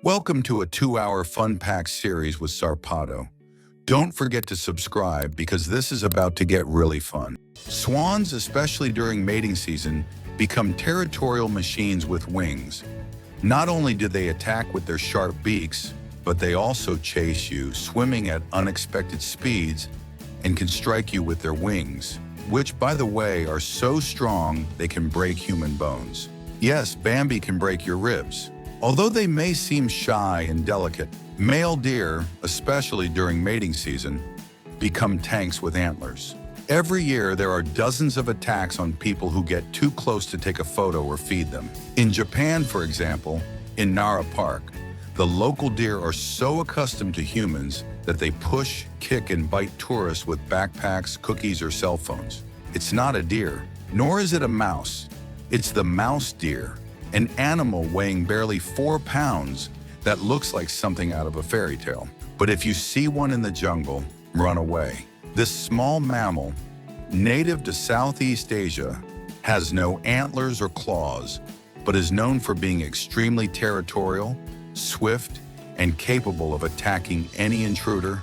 Welcome to a 2-hour fun-packed series with Zarpado. Don't forget to subscribe because this is about to get really fun. Swans, especially during mating season, become territorial machines with wings. Not only do they attack with their sharp beaks, but they also chase you, swimming at unexpected speeds, and can strike you with their wings, which, by the way, are so strong they can break human bones. Yes, Bambi can break your ribs. Although they may seem shy and delicate, male deer, especially during mating season, become tanks with antlers. Every year, there are dozens of attacks on people who get too close to take a photo or feed them. In Japan, for example, in Nara Park, the local deer are so accustomed to humans that they push, kick, and bite tourists with backpacks, cookies, or cell phones. It's not a deer, nor is it a mouse. It's the mouse deer, an animal weighing barely 4 pounds that looks like something out of a fairy tale. But if you see one in the jungle, run away. This small mammal, native to Southeast Asia, has no antlers or claws, but is known for being extremely territorial, swift, and capable of attacking any intruder,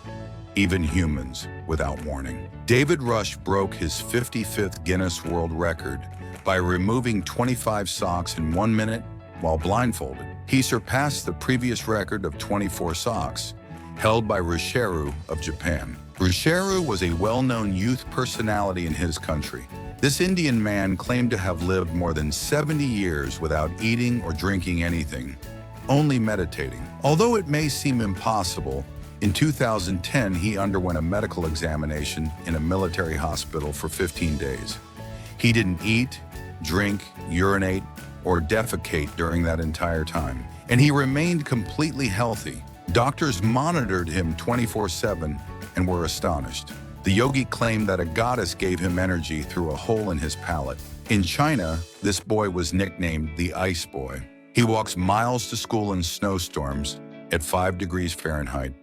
even humans, without warning. David Rush broke his 55th Guinness World Record by removing 25 socks in 1 minute while blindfolded. He surpassed the previous record of 24 socks, held by Rushiru of Japan. Rushiru was a well-known youth personality in his country. This Indian man claimed to have lived more than 70 years without eating or drinking anything, only meditating. Although it may seem impossible, in 2010 he underwent a medical examination in a military hospital for 15 days. He didn't eat, drink, urinate, or defecate during that entire time, and he remained completely healthy. Doctors monitored him 24/7 and were astonished. The yogi claimed that a goddess gave him energy through a hole in his palate. In China, this boy was nicknamed the Ice Boy. He walks miles to school in snowstorms at 5 degrees Fahrenheit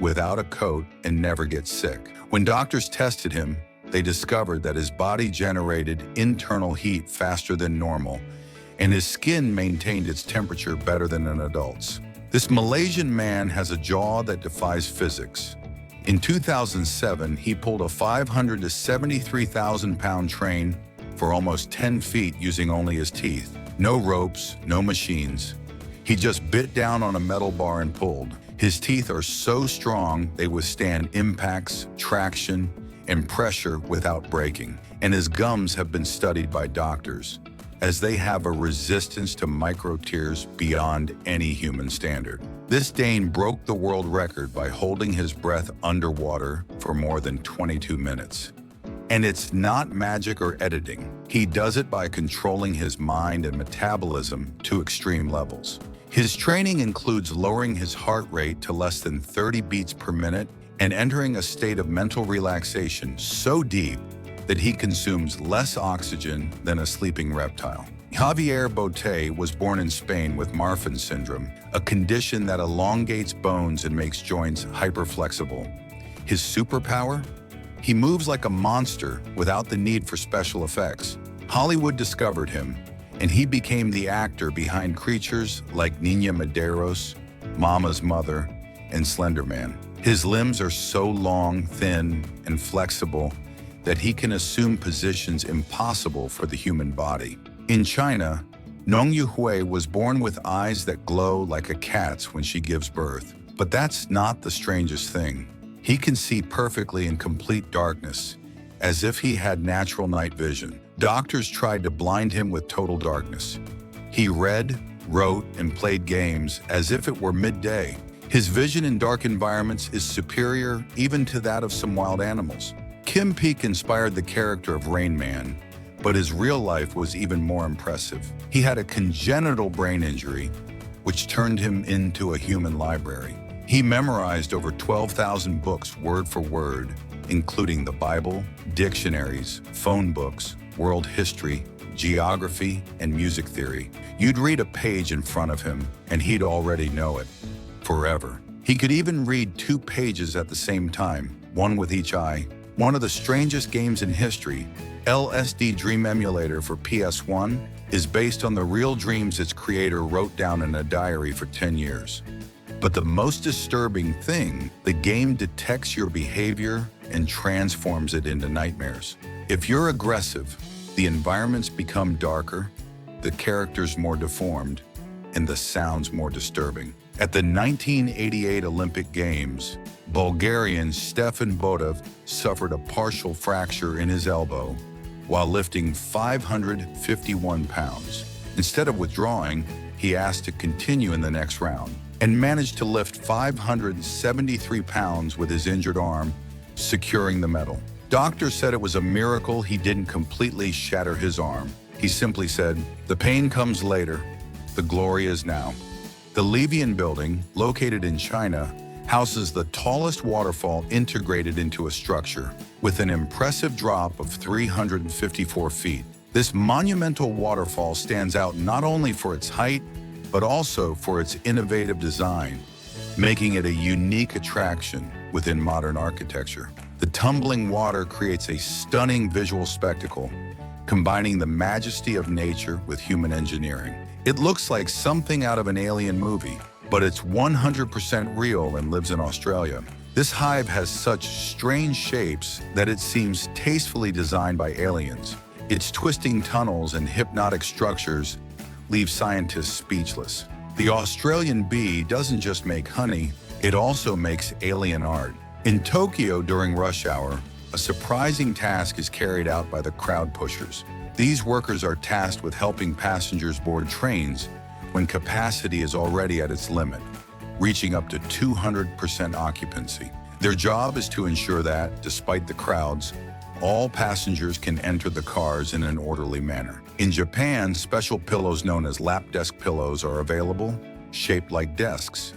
without a coat and never gets sick. When doctors tested him, they discovered that his body generated internal heat faster than normal, and his skin maintained its temperature better than an adult's. This Malaysian man has a jaw that defies physics. In 2007, he pulled a 500 to 73,000-pound train for almost 10 feet using only his teeth. No ropes, no machines. He just bit down on a metal bar and pulled. His teeth are so strong they withstand impacts, traction, and pressure without breaking. And his gums have been studied by doctors, as they have a resistance to micro-tears beyond any human standard. This Dane broke the world record by holding his breath underwater for more than 22 minutes. And it's not magic or editing. He does it by controlling his mind and metabolism to extreme levels. His training includes lowering his heart rate to less than 30 beats per minute and entering a state of mental relaxation so deep that he consumes less oxygen than a sleeping reptile. Javier Bote was born in Spain with Marfan syndrome, a condition that elongates bones and makes joints hyperflexible. His superpower? He moves like a monster without the need for special effects. Hollywood discovered him, and he became the actor behind creatures like Niña Medeiros, Mama's Mother, and Slender Man. His limbs are so long, thin, and flexible that he can assume positions impossible for the human body. In China, Nong Yuhui was born with eyes that glow like a cat's when she gives birth. But that's not the strangest thing. He can see perfectly in complete darkness, as if he had natural night vision. Doctors tried to blind him with total darkness. He read, wrote, and played games as if it were midday. His vision in dark environments is superior even to that of some wild animals. Kim Peek inspired the character of Rain Man, but his real life was even more impressive. He had a congenital brain injury, which turned him into a human library. He memorized over 12,000 books word for word, including the Bible, dictionaries, phone books, world history, geography, and music theory. You'd read a page in front of him, and he'd already know it. Forever. He could even read 2 pages at the same time, one with each eye. One of the strangest games in history, LSD Dream Emulator for PS1 is based on the real dreams its creator wrote down in a diary for 10 years. But the most disturbing thing, the game detects your behavior and transforms it into nightmares. If you're aggressive, the environments become darker, the characters more deformed, and the sounds more disturbing. At the 1988 Olympic Games, Bulgarian Stefan Bodov suffered a partial fracture in his elbow while lifting 551 pounds. Instead of withdrawing, he asked to continue in the next round and managed to lift 573 pounds with his injured arm, securing the medal. Doctors said it was a miracle he didn't completely shatter his arm. He simply said, "The pain comes later, the glory is now." The Levian building, located in China, houses the tallest waterfall integrated into a structure, with an impressive drop of 354 feet. This monumental waterfall stands out not only for its height, but also for its innovative design, making it a unique attraction within modern architecture. The tumbling water creates a stunning visual spectacle, combining the majesty of nature with human engineering. It looks like something out of an alien movie, but it's 100% real and lives in Australia. This hive has such strange shapes that it seems tastefully designed by aliens. Its twisting tunnels and hypnotic structures leave scientists speechless. The Australian bee doesn't just make honey, it also makes alien art. In Tokyo during rush hour, a surprising task is carried out by the crowd pushers. These workers are tasked with helping passengers board trains when capacity is already at its limit, reaching up to 200% occupancy. Their job is to ensure that, despite the crowds, all passengers can enter the cars in an orderly manner. In Japan, special pillows known as lap desk pillows are available, shaped like desks.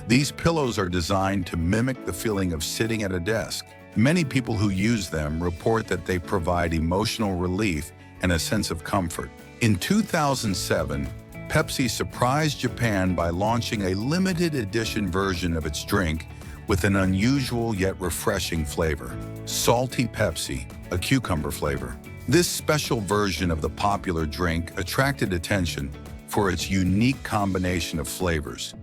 These pillows are designed to mimic the feeling of sitting at a desk. Many people who use them report that they provide emotional relief and a sense of comfort. In 2007, Pepsi surprised Japan by launching a limited edition version of its drink with an unusual yet refreshing flavor, Salty Pepsi, a cucumber flavor. This special version of the popular drink attracted attention for its unique combination of flavors,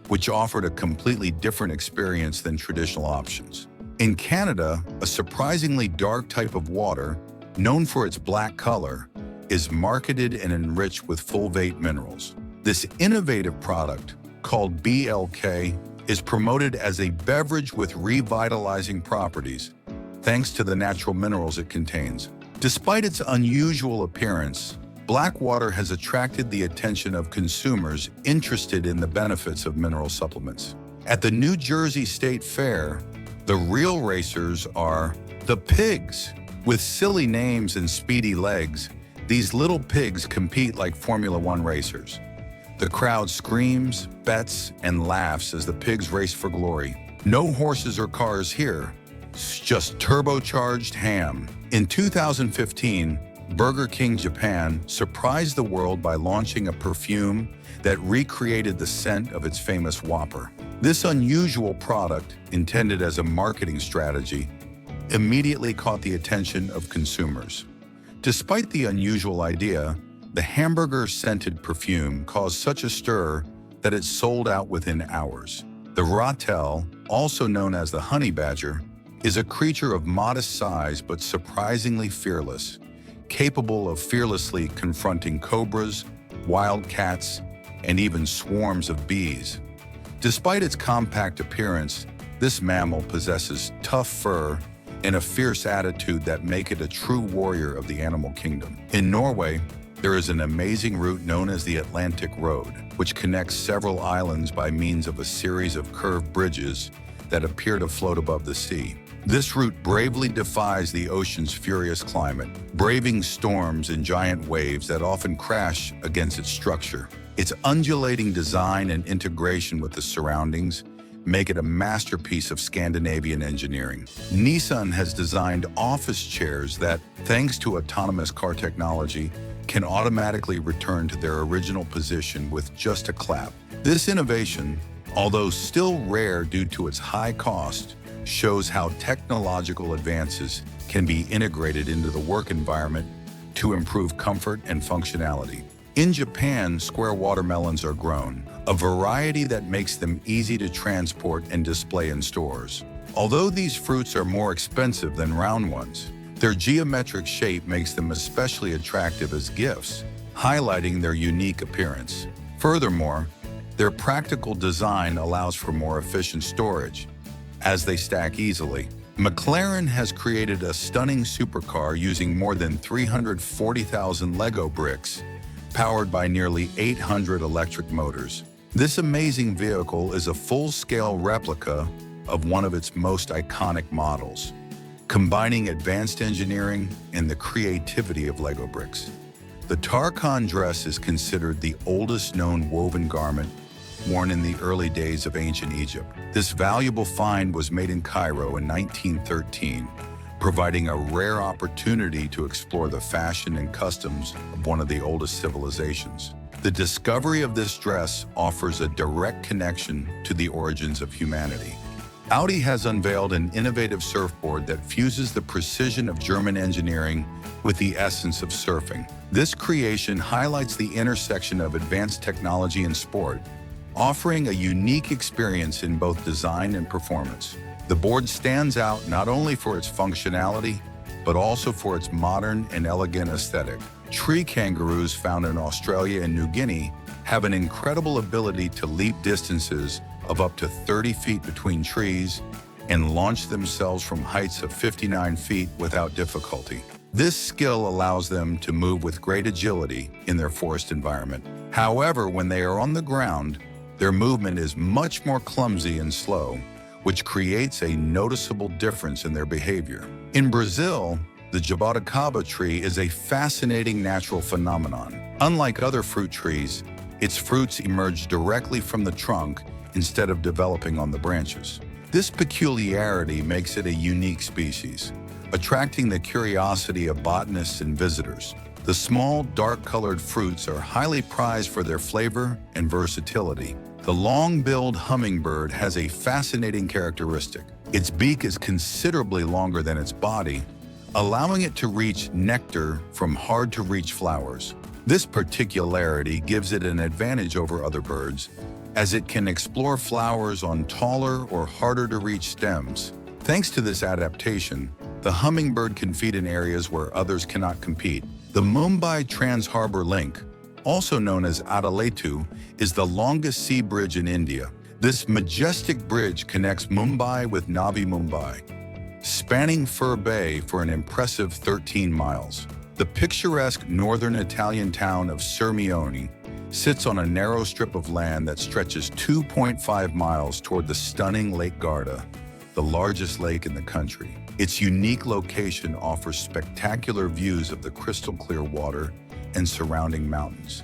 which offered a completely different experience than traditional options. In Canada, a surprisingly dark type of water, known for its black color, is marketed and enriched with fulvate minerals. This innovative product, called BLK, is promoted as a beverage with revitalizing properties, thanks to the natural minerals it contains. Despite its unusual appearance, black water has attracted the attention of consumers interested in the benefits of mineral supplements. At the New Jersey State Fair, the real racers are the pigs. With silly names and speedy legs, these little pigs compete like Formula One racers. The crowd screams, bets, and laughs as the pigs race for glory. No horses or cars here, just turbocharged ham. In 2015, Burger King Japan surprised the world by launching a perfume that recreated the scent of its famous Whopper. This unusual product, intended as a marketing strategy, immediately caught the attention of consumers. Despite the unusual idea, the hamburger-scented perfume caused such a stir that it sold out within hours. The ratel, also known as the honey badger, is a creature of modest size but surprisingly fearless, capable of fearlessly confronting cobras, wildcats, and even swarms of bees. Despite its compact appearance, this mammal possesses tough fur and a fierce attitude that make it a true warrior of the animal kingdom. In Norway, there is an amazing route known as the Atlantic Road, which connects several islands by means of a series of curved bridges that appear to float above the sea. This route bravely defies the ocean's furious climate, braving storms and giant waves that often crash against its structure. Its undulating design and integration with the surroundings make it a masterpiece of Scandinavian engineering. Nissan has designed office chairs that, thanks to autonomous car technology, can automatically return to their original position with just a clap. This innovation, although still rare due to its high cost, shows how technological advances can be integrated into the work environment to improve comfort and functionality. In Japan, square watermelons are grown, a variety that makes them easy to transport and display in stores. Although these fruits are more expensive than round ones, their geometric shape makes them especially attractive as gifts, highlighting their unique appearance. Furthermore, their practical design allows for more efficient storage, as they stack easily. McLaren has created a stunning supercar using more than 340,000 Lego bricks, powered by nearly 800 electric motors. This amazing vehicle is a full-scale replica of one of its most iconic models, combining advanced engineering and the creativity of Lego bricks. The Tarkan dress is considered the oldest known woven garment worn in the early days of ancient Egypt. This valuable find was made in Cairo in 1913, providing a rare opportunity to explore the fashion and customs of one of the oldest civilizations. The discovery of this dress offers a direct connection to the origins of humanity. Audi has unveiled an innovative surfboard that fuses the precision of German engineering with the essence of surfing. This creation highlights the intersection of advanced technology and sport, offering a unique experience in both design and performance. The board stands out not only for its functionality, but also for its modern and elegant aesthetic. Tree kangaroos found in Australia and New Guinea have an incredible ability to leap distances of up to 30 feet between trees and launch themselves from heights of 59 feet without difficulty. This skill allows them to move with great agility in their forest environment. However, when they are on the ground, their movement is much more clumsy and slow, which creates a noticeable difference in their behavior. In Brazil, the jabuticaba tree is a fascinating natural phenomenon. Unlike other fruit trees, its fruits emerge directly from the trunk instead of developing on the branches. This peculiarity makes it a unique species, attracting the curiosity of botanists and visitors. The small, dark-colored fruits are highly prized for their flavor and versatility. The long-billed hummingbird has a fascinating characteristic. Its beak is considerably longer than its body, allowing it to reach nectar from hard-to-reach flowers. This particularity gives it an advantage over other birds, as it can explore flowers on taller or harder-to-reach stems. Thanks to this adaptation, the hummingbird can feed in areas where others cannot compete. The Mumbai Trans-Harbour Link, also known as Adaletu, is the longest sea bridge in India. This majestic bridge connects Mumbai with Navi Mumbai, spanning Fur Bay for an impressive 13 miles. The picturesque northern Italian town of Sirmione sits on a narrow strip of land that stretches 2.5 miles toward the stunning Lake Garda, the largest lake in the country. Its unique location offers spectacular views of the crystal-clear water and surrounding mountains,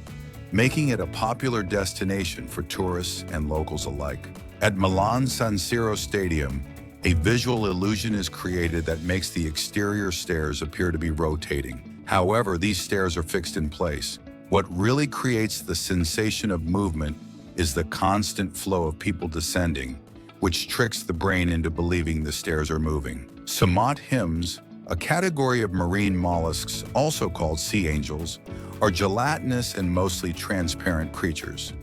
making it a popular destination for tourists and locals alike. At Milan's San Siro Stadium, a visual illusion is created that makes the exterior stairs appear to be rotating. However, these stairs are fixed in place. What really creates the sensation of movement is the constant flow of people descending, which tricks the brain into believing the stairs are moving. Samat hymns, a category of marine mollusks, also called sea angels, are gelatinous and mostly transparent creatures.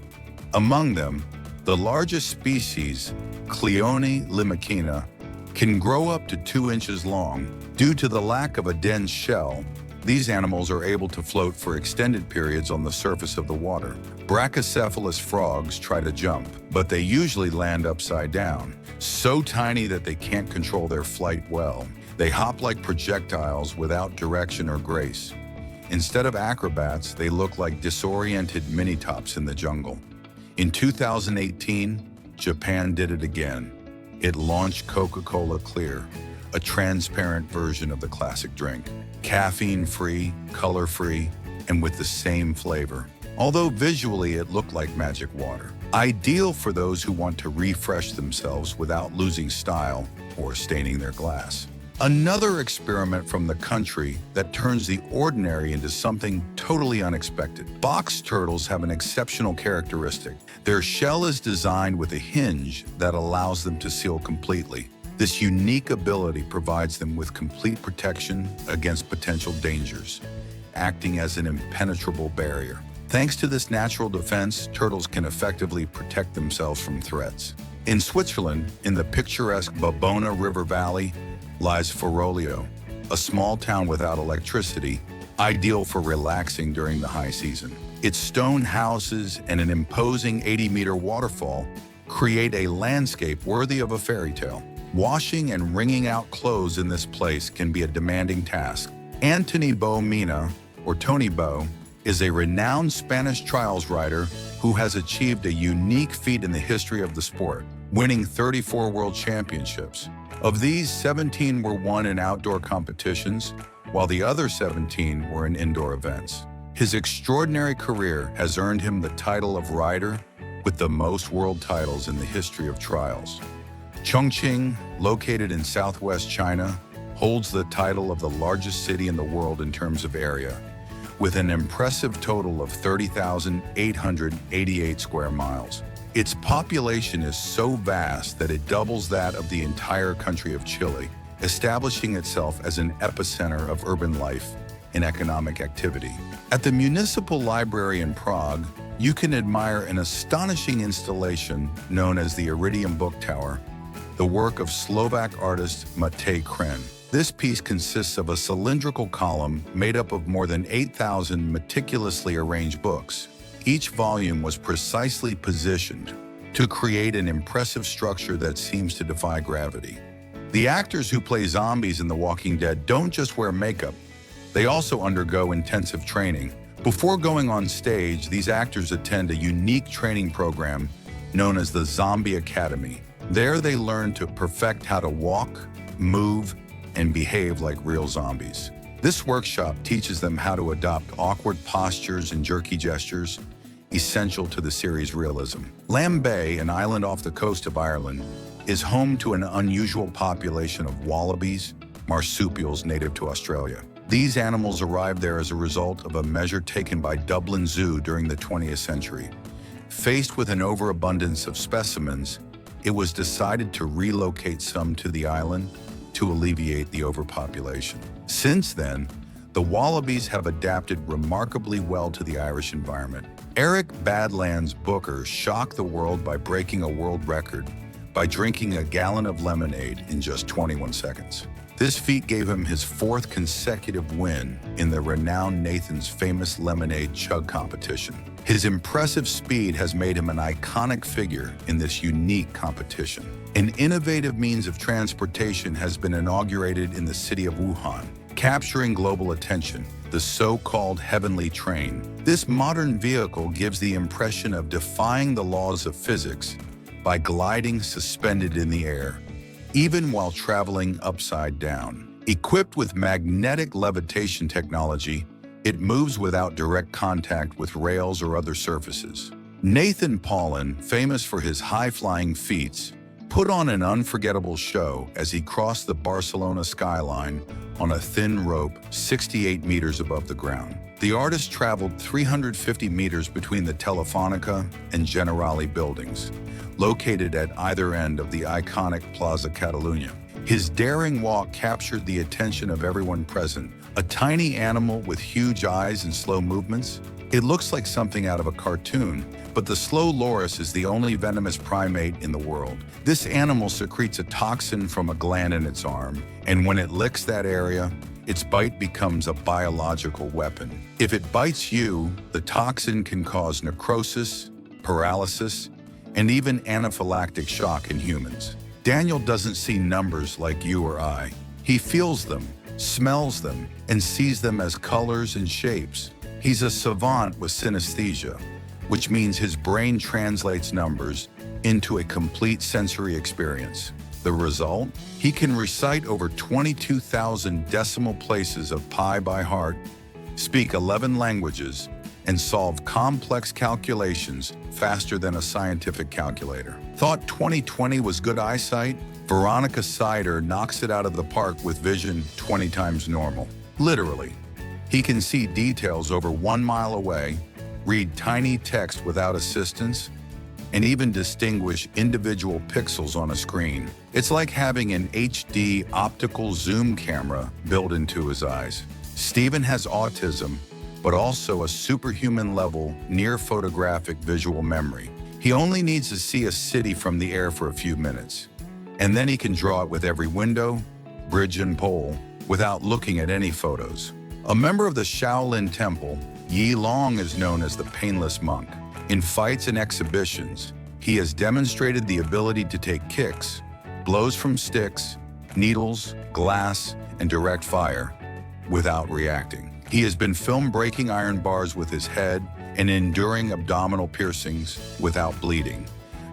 Among them, the largest species, Cleone limicina, can grow up to 2 inches long. Due to the lack of a dense shell, these animals are able to float for extended periods on the surface of the water. Brachycephalous frogs try to jump, but they usually land upside down, so tiny that they can't control their flight well. They hop like projectiles without direction or grace. Instead of acrobats, they look like disoriented mini-tops in the jungle. In 2018, Japan did it again. It launched Coca-Cola Clear, a transparent version of the classic drink. Caffeine-free, color-free, and with the same flavor. Although visually it looked like magic water. Ideal for those who want to refresh themselves without losing style or staining their glass. Another experiment from the country that turns the ordinary into something totally unexpected. Box turtles have an exceptional characteristic. Their shell is designed with a hinge that allows them to seal completely. This unique ability provides them with complete protection against potential dangers, acting as an impenetrable barrier. Thanks to this natural defense, turtles can effectively protect themselves from threats. In Switzerland, in the picturesque Bobona River Valley, lies Forolio, a small town without electricity, ideal for relaxing during the high season. Its stone houses and an imposing 80-meter waterfall create a landscape worthy of a fairy tale. Washing and wringing out clothes in this place can be a demanding task. Antony Bo Mina, or Tony Bo, is a renowned Spanish trials rider who has achieved a unique feat in the history of the sport, winning 34 world championships. Of these, 17 were won in outdoor competitions, while the other 17 were in indoor events. His extraordinary career has earned him the title of rider with the most world titles in the history of trials. Chongqing, located in southwest China, holds the title of the largest city in the world in terms of area, with an impressive total of 30,888 square miles. Its population is so vast that it doubles that of the entire country of Chile, establishing itself as an epicenter of urban life and economic activity. At the Municipal Library in Prague, you can admire an astonishing installation known as the Iridium Book Tower, the work of Slovak artist Matej Kren. This piece consists of a cylindrical column made up of more than 8,000 meticulously arranged books. Each volume was precisely positioned to create an impressive structure that seems to defy gravity. The actors who play zombies in The Walking Dead don't just wear makeup, they also undergo intensive training. Before going on stage, these actors attend a unique training program known as the Zombie Academy. There they learn to perfect how to walk, move, and behave like real zombies. This workshop teaches them how to adopt awkward postures and jerky gestures, essential to the series' realism. Lamb Bay, an island off the coast of Ireland, is home to an unusual population of wallabies, marsupials native to Australia. These animals arrived there as a result of a measure taken by Dublin Zoo during the 20th century. Faced with an overabundance of specimens, it was decided to relocate some to the island to alleviate the overpopulation. Since then, the wallabies have adapted remarkably well to the Irish environment. Eric Badlands Booker shocked the world by breaking a world record by drinking a gallon of lemonade in just 21 seconds. This feat gave him his 4th consecutive win in the renowned Nathan's Famous Lemonade Chug competition. His impressive speed has made him an iconic figure in this unique competition. An innovative means of transportation has been inaugurated in the city of Wuhan, capturing global attention, the so-called heavenly train. This modern vehicle gives the impression of defying the laws of physics by gliding suspended in the air, even while traveling upside down. Equipped with magnetic levitation technology, it moves without direct contact with rails or other surfaces. Nathan Paulin, famous for his high-flying feats, put on an unforgettable show as he crossed the Barcelona skyline on a thin rope 68 meters above the ground. The artist traveled 350 meters between the Telefonica and Generali buildings, located at either end of the iconic Plaza Catalunya. His daring walk captured the attention of everyone present. A tiny animal with huge eyes and slow movements. It looks like something out of a cartoon, but the slow loris is the only venomous primate in the world. This animal secretes a toxin from a gland in its arm, and when it licks that area, its bite becomes a biological weapon. If it bites you, the toxin can cause necrosis, paralysis, and even anaphylactic shock in humans. Daniel doesn't see numbers like you or I. He feels them, smells them, and sees them as colors and shapes. He's a savant with synesthesia, which means his brain translates numbers into a complete sensory experience. The result? He can recite over 22,000 decimal places of pi by heart, speak 11 languages, and solve complex calculations faster than a scientific calculator. Thought 20/20 was good eyesight? Veronica Sider knocks it out of the park with vision 20 times normal. Literally. He can see details over 1 mile away, read tiny text without assistance, and even distinguish individual pixels on a screen. It's like having an HD optical zoom camera built into his eyes. Steven has autism, but also a superhuman level near photographic visual memory. He only needs to see a city from the air for a few minutes, and then he can draw it with every window, bridge, and pole without looking at any photos. A member of the Shaolin Temple, Yi Long is known as the Painless Monk. In fights and exhibitions, he has demonstrated the ability to take kicks, blows from sticks, needles, glass, and direct fire without reacting. He has been filmed breaking iron bars with his head and enduring abdominal piercings without bleeding.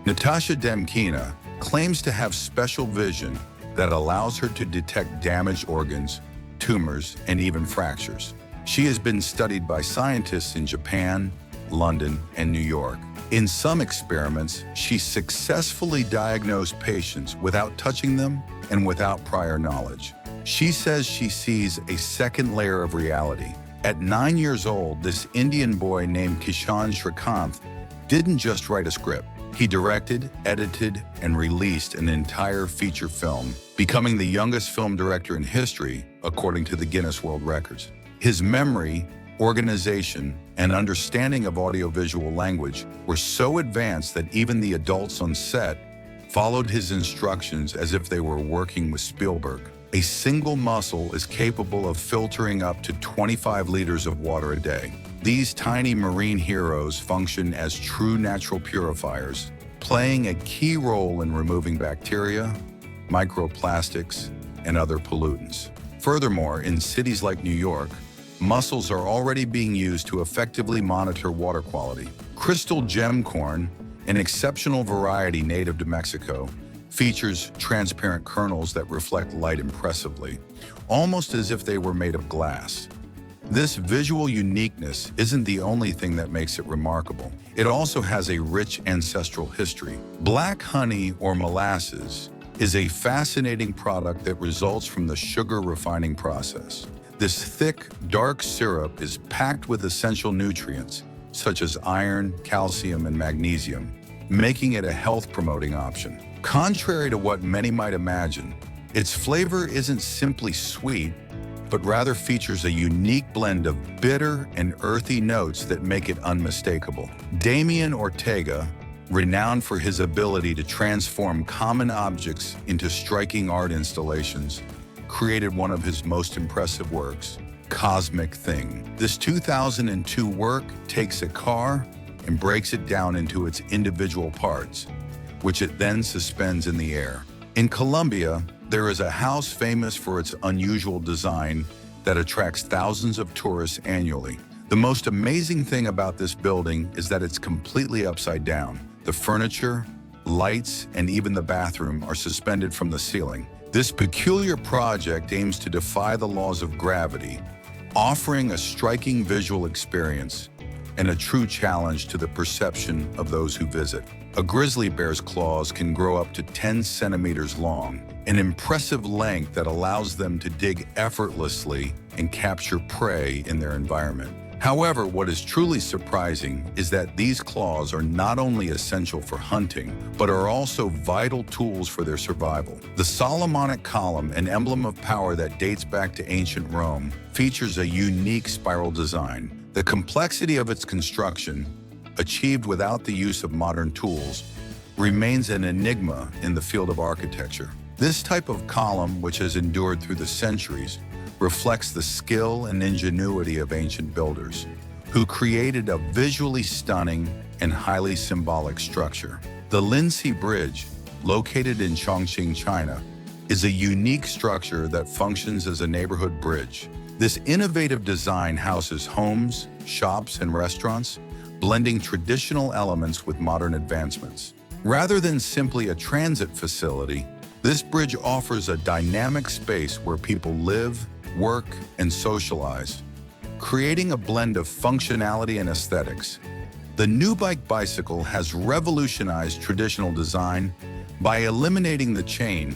Natasha Demkina claims to have special vision that allows her to detect damaged organs, tumors, and even fractures. She has been studied by scientists in Japan, London, and New York. In some experiments, she successfully diagnosed patients without touching them and without prior knowledge. She says she sees a second layer of reality. At 9 years old, this Indian boy named Kishan Srikanth didn't just write a script. He directed, edited, and released an entire feature film, becoming the youngest film director in history, according to the Guinness World Records. His memory, organization, and understanding of audiovisual language were so advanced that even the adults on set followed his instructions as if they were working with Spielberg. A single muscle is capable of filtering up to 25 liters of water a day. These tiny marine heroes function as true natural purifiers, playing a key role in removing bacteria, microplastics, and other pollutants. Furthermore, in cities like New York, mussels are already being used to effectively monitor water quality. Crystal gem corn, an exceptional variety native to Mexico, features transparent kernels that reflect light impressively, almost as if they were made of glass. This visual uniqueness isn't the only thing that makes it remarkable. It also has a rich ancestral history. Black honey, or molasses, is a fascinating product that results from the sugar refining process. This thick, dark syrup is packed with essential nutrients, such as iron, calcium, and magnesium, making it a health-promoting option. Contrary to what many might imagine, its flavor isn't simply sweet, but rather features a unique blend of bitter and earthy notes that make it unmistakable. Damian Ortega, renowned for his ability to transform common objects into striking art installations, created one of his most impressive works, Cosmic Thing. This 2002 work takes a car and breaks it down into its individual parts, which it then suspends in the air. In Colombia, there is a house famous for its unusual design that attracts thousands of tourists annually. The most amazing thing about this building is that it's completely upside down. The furniture, lights, and even the bathroom are suspended from the ceiling. This peculiar project aims to defy the laws of gravity, offering a striking visual experience and a true challenge to the perception of those who visit. A grizzly bear's claws can grow up to 10 centimeters long, an impressive length that allows them to dig effortlessly and capture prey in their environment. However, what is truly surprising is that these claws are not only essential for hunting, but are also vital tools for their survival. The Solomonic column, an emblem of power that dates back to ancient Rome, features a unique spiral design. The complexity of its construction, achieved without the use of modern tools, remains an enigma in the field of architecture. This type of column, which has endured through the centuries, reflects the skill and ingenuity of ancient builders, who created a visually stunning and highly symbolic structure. The Lindsay Bridge, located in Chongqing, China, is a unique structure that functions as a neighborhood bridge. This innovative design houses homes, shops, and restaurants, blending traditional elements with modern advancements. Rather than simply a transit facility, this bridge offers a dynamic space where people live, work, and socialize, creating a blend of functionality and aesthetics. The new bicycle has revolutionized traditional design by eliminating the chain,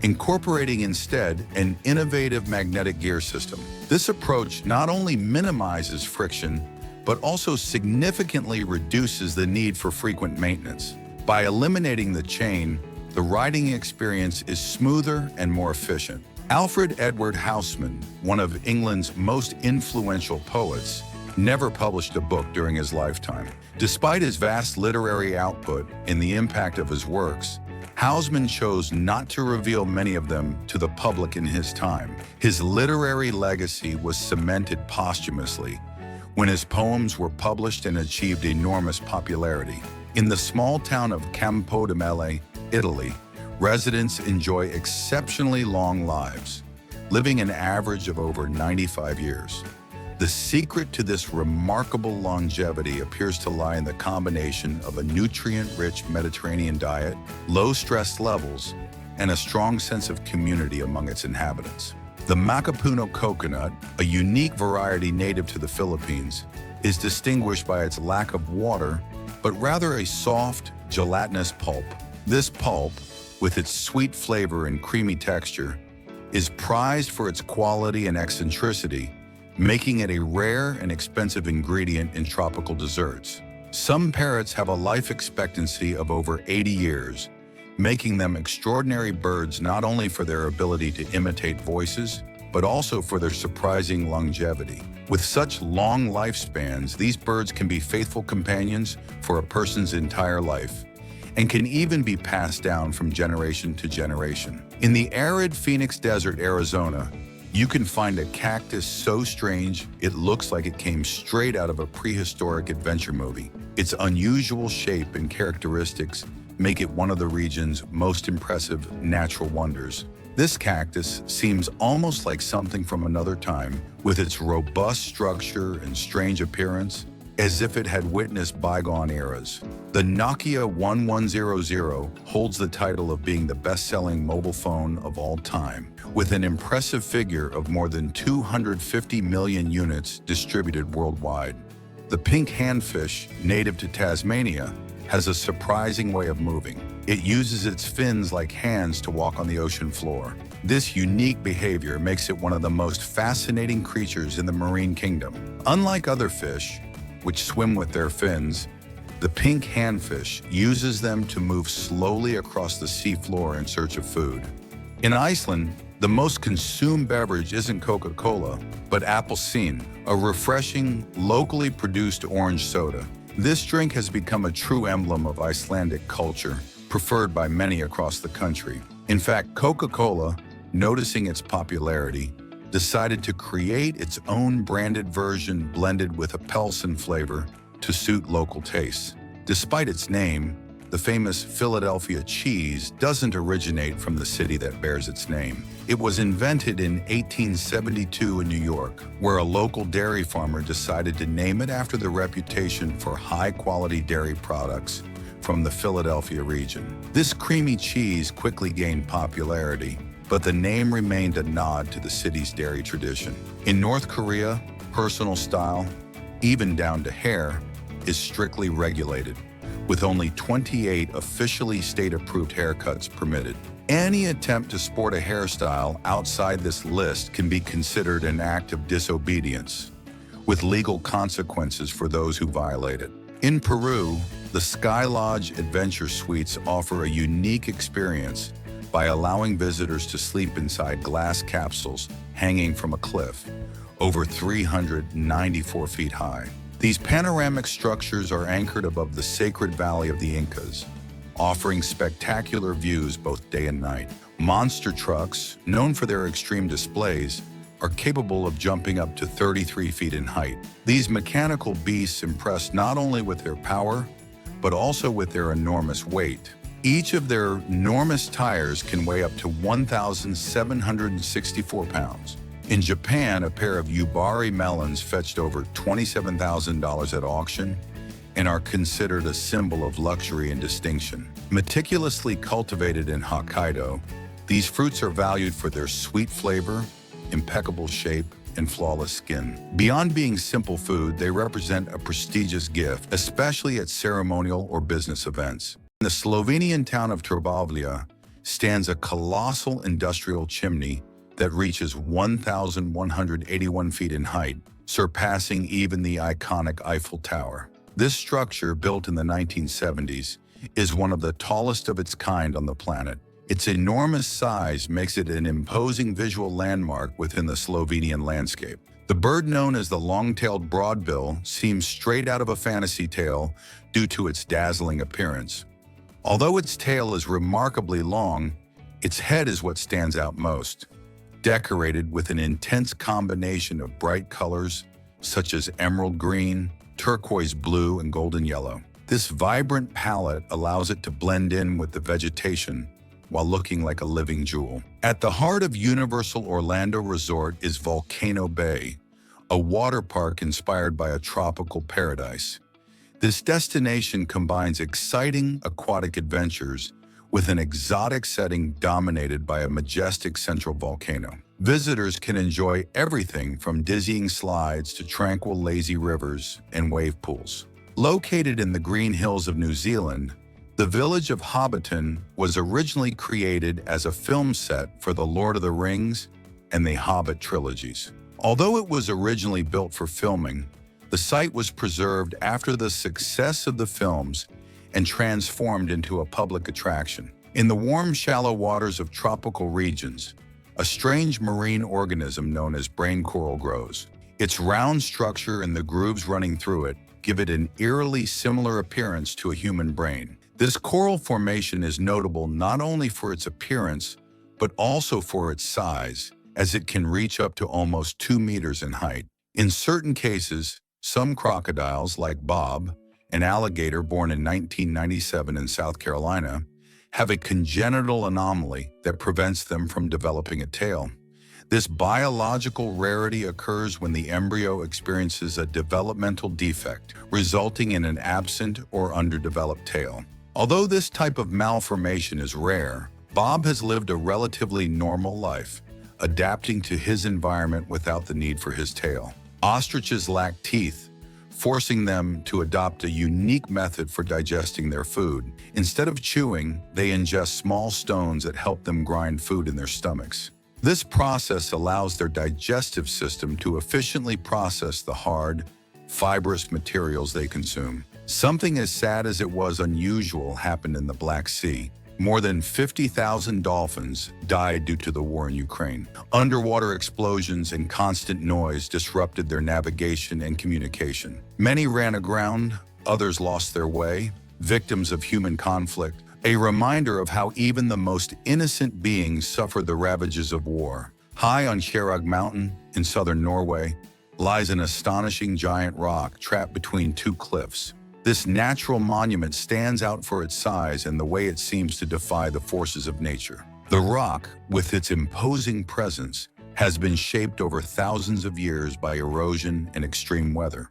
incorporating instead an innovative magnetic gear system. This approach not only minimizes friction, but also significantly reduces the need for frequent maintenance. By eliminating the chain, the riding experience is smoother and more efficient. Alfred Edward Houseman, one of England's most influential poets, never published a book during his lifetime. Despite his vast literary output and the impact of his works, Houseman chose not to reveal many of them to the public in his time. His literary legacy was cemented posthumously when his poems were published and achieved enormous popularity. In the small town of Campo-de-Mele, Italy, residents enjoy exceptionally long lives, living an average of over 95 years. The secret to this remarkable longevity appears to lie in the combination of a nutrient-rich Mediterranean diet, low stress levels, and a strong sense of community among its inhabitants. The Macapuno coconut, a unique variety native to the Philippines, is distinguished by its lack of water, but rather a soft, gelatinous pulp. This pulp, with its sweet flavor and creamy texture, is prized for its quality and eccentricity, making it a rare and expensive ingredient in tropical desserts. Some parrots have a life expectancy of over 80 years, making them extraordinary birds not only for their ability to imitate voices, but also for their surprising longevity. With such long lifespans, these birds can be faithful companions for a person's entire life, and can even be passed down from generation to generation. In the arid Phoenix Desert, Arizona, you can find a cactus so strange it looks like it came straight out of a prehistoric adventure movie. Its unusual shape and characteristics make it one of the region's most impressive natural wonders. This cactus seems almost like something from another time, with its robust structure and strange appearance, as if it had witnessed bygone eras. The Nokia 1100 holds the title of being the best-selling mobile phone of all time, with an impressive figure of more than 250 million units distributed worldwide. The pink handfish, native to Tasmania, has a surprising way of moving. It uses its fins like hands to walk on the ocean floor. This unique behavior makes it one of the most fascinating creatures in the marine kingdom. Unlike other fish, which swim with their fins, the pink handfish uses them to move slowly across the seafloor in search of food. In Iceland, the most consumed beverage isn't Coca-Cola, but appelsín, a refreshing, locally produced orange soda. This drink has become a true emblem of Icelandic culture, preferred by many across the country. In fact, Coca-Cola, noticing its popularity, decided to create its own branded version blended with a Pilsen flavor to suit local tastes. Despite its name, the famous Philadelphia cheese doesn't originate from the city that bears its name. It was invented in 1872 in New York, where a local dairy farmer decided to name it after the reputation for high-quality dairy products from the Philadelphia region. This creamy cheese quickly gained popularity, but the name remained a nod to the city's dairy tradition. In North Korea, personal style, even down to hair, is strictly regulated, with only 28 officially state-approved haircuts permitted. Any attempt to sport a hairstyle outside this list can be considered an act of disobedience, with legal consequences for those who violate it. In Peru, the Sky Lodge Adventure Suites offer a unique experience by allowing visitors to sleep inside glass capsules hanging from a cliff, over 394 feet high. These panoramic structures are anchored above the sacred valley of the Incas, offering spectacular views both day and night. Monster trucks, known for their extreme displays, are capable of jumping up to 33 feet in height. These mechanical beasts impress not only with their power, but also with their enormous weight. Each of their enormous tires can weigh up to 1,764 pounds. In Japan, a pair of Yubari melons fetched over $27,000 at auction and are considered a symbol of luxury and distinction. Meticulously cultivated in Hokkaido, these fruits are valued for their sweet flavor, impeccable shape, and flawless skin. Beyond being simple food, they represent a prestigious gift, especially at ceremonial or business events. In the Slovenian town of Trbovlja stands a colossal industrial chimney that reaches 1,181 feet in height, surpassing even the iconic Eiffel Tower. This structure, built in the 1970s, is one of the tallest of its kind on the planet. Its enormous size makes it an imposing visual landmark within the Slovenian landscape. The bird known as the long-tailed broadbill seems straight out of a fantasy tale due to its dazzling appearance. Although its tail is remarkably long, its head is what stands out most, decorated with an intense combination of bright colors such as emerald green, turquoise blue, and golden yellow. This vibrant palette allows it to blend in with the vegetation while looking like a living jewel. At the heart of Universal Orlando Resort is Volcano Bay, a water park inspired by a tropical paradise. This destination combines exciting aquatic adventures with an exotic setting dominated by a majestic central volcano. Visitors can enjoy everything from dizzying slides to tranquil lazy rivers and wave pools. Located in the green hills of New Zealand, the village of Hobbiton was originally created as a film set for The Lord of the Rings and the Hobbit trilogies. Although it was originally built for filming, the site was preserved after the success of the films and transformed into a public attraction. In the warm, shallow waters of tropical regions, a strange marine organism known as brain coral grows. Its round structure and the grooves running through it give it an eerily similar appearance to a human brain. This coral formation is notable not only for its appearance, but also for its size, as it can reach up to almost 2 meters in height. In certain cases, some crocodiles, like Bob, an alligator born in 1997 in South Carolina, have a congenital anomaly that prevents them from developing a tail. This biological rarity occurs when the embryo experiences a developmental defect, resulting in an absent or underdeveloped tail. Although this type of malformation is rare, Bob has lived a relatively normal life, adapting to his environment without the need for his tail. Ostriches lack teeth, forcing them to adopt a unique method for digesting their food. Instead of chewing, they ingest small stones that help them grind food in their stomachs. This process allows their digestive system to efficiently process the hard, fibrous materials they consume. Something as sad as it was unusual happened in the Black Sea. More than 50,000 dolphins died due to the war in Ukraine. Underwater explosions and constant noise disrupted their navigation and communication. Many ran aground, others lost their way, victims of human conflict, a reminder of how even the most innocent beings suffer the ravages of war. High on Kjerag Mountain in southern Norway lies an astonishing giant rock trapped between two cliffs. This natural monument stands out for its size and the way it seems to defy the forces of nature. The rock, with its imposing presence, has been shaped over thousands of years by erosion and extreme weather.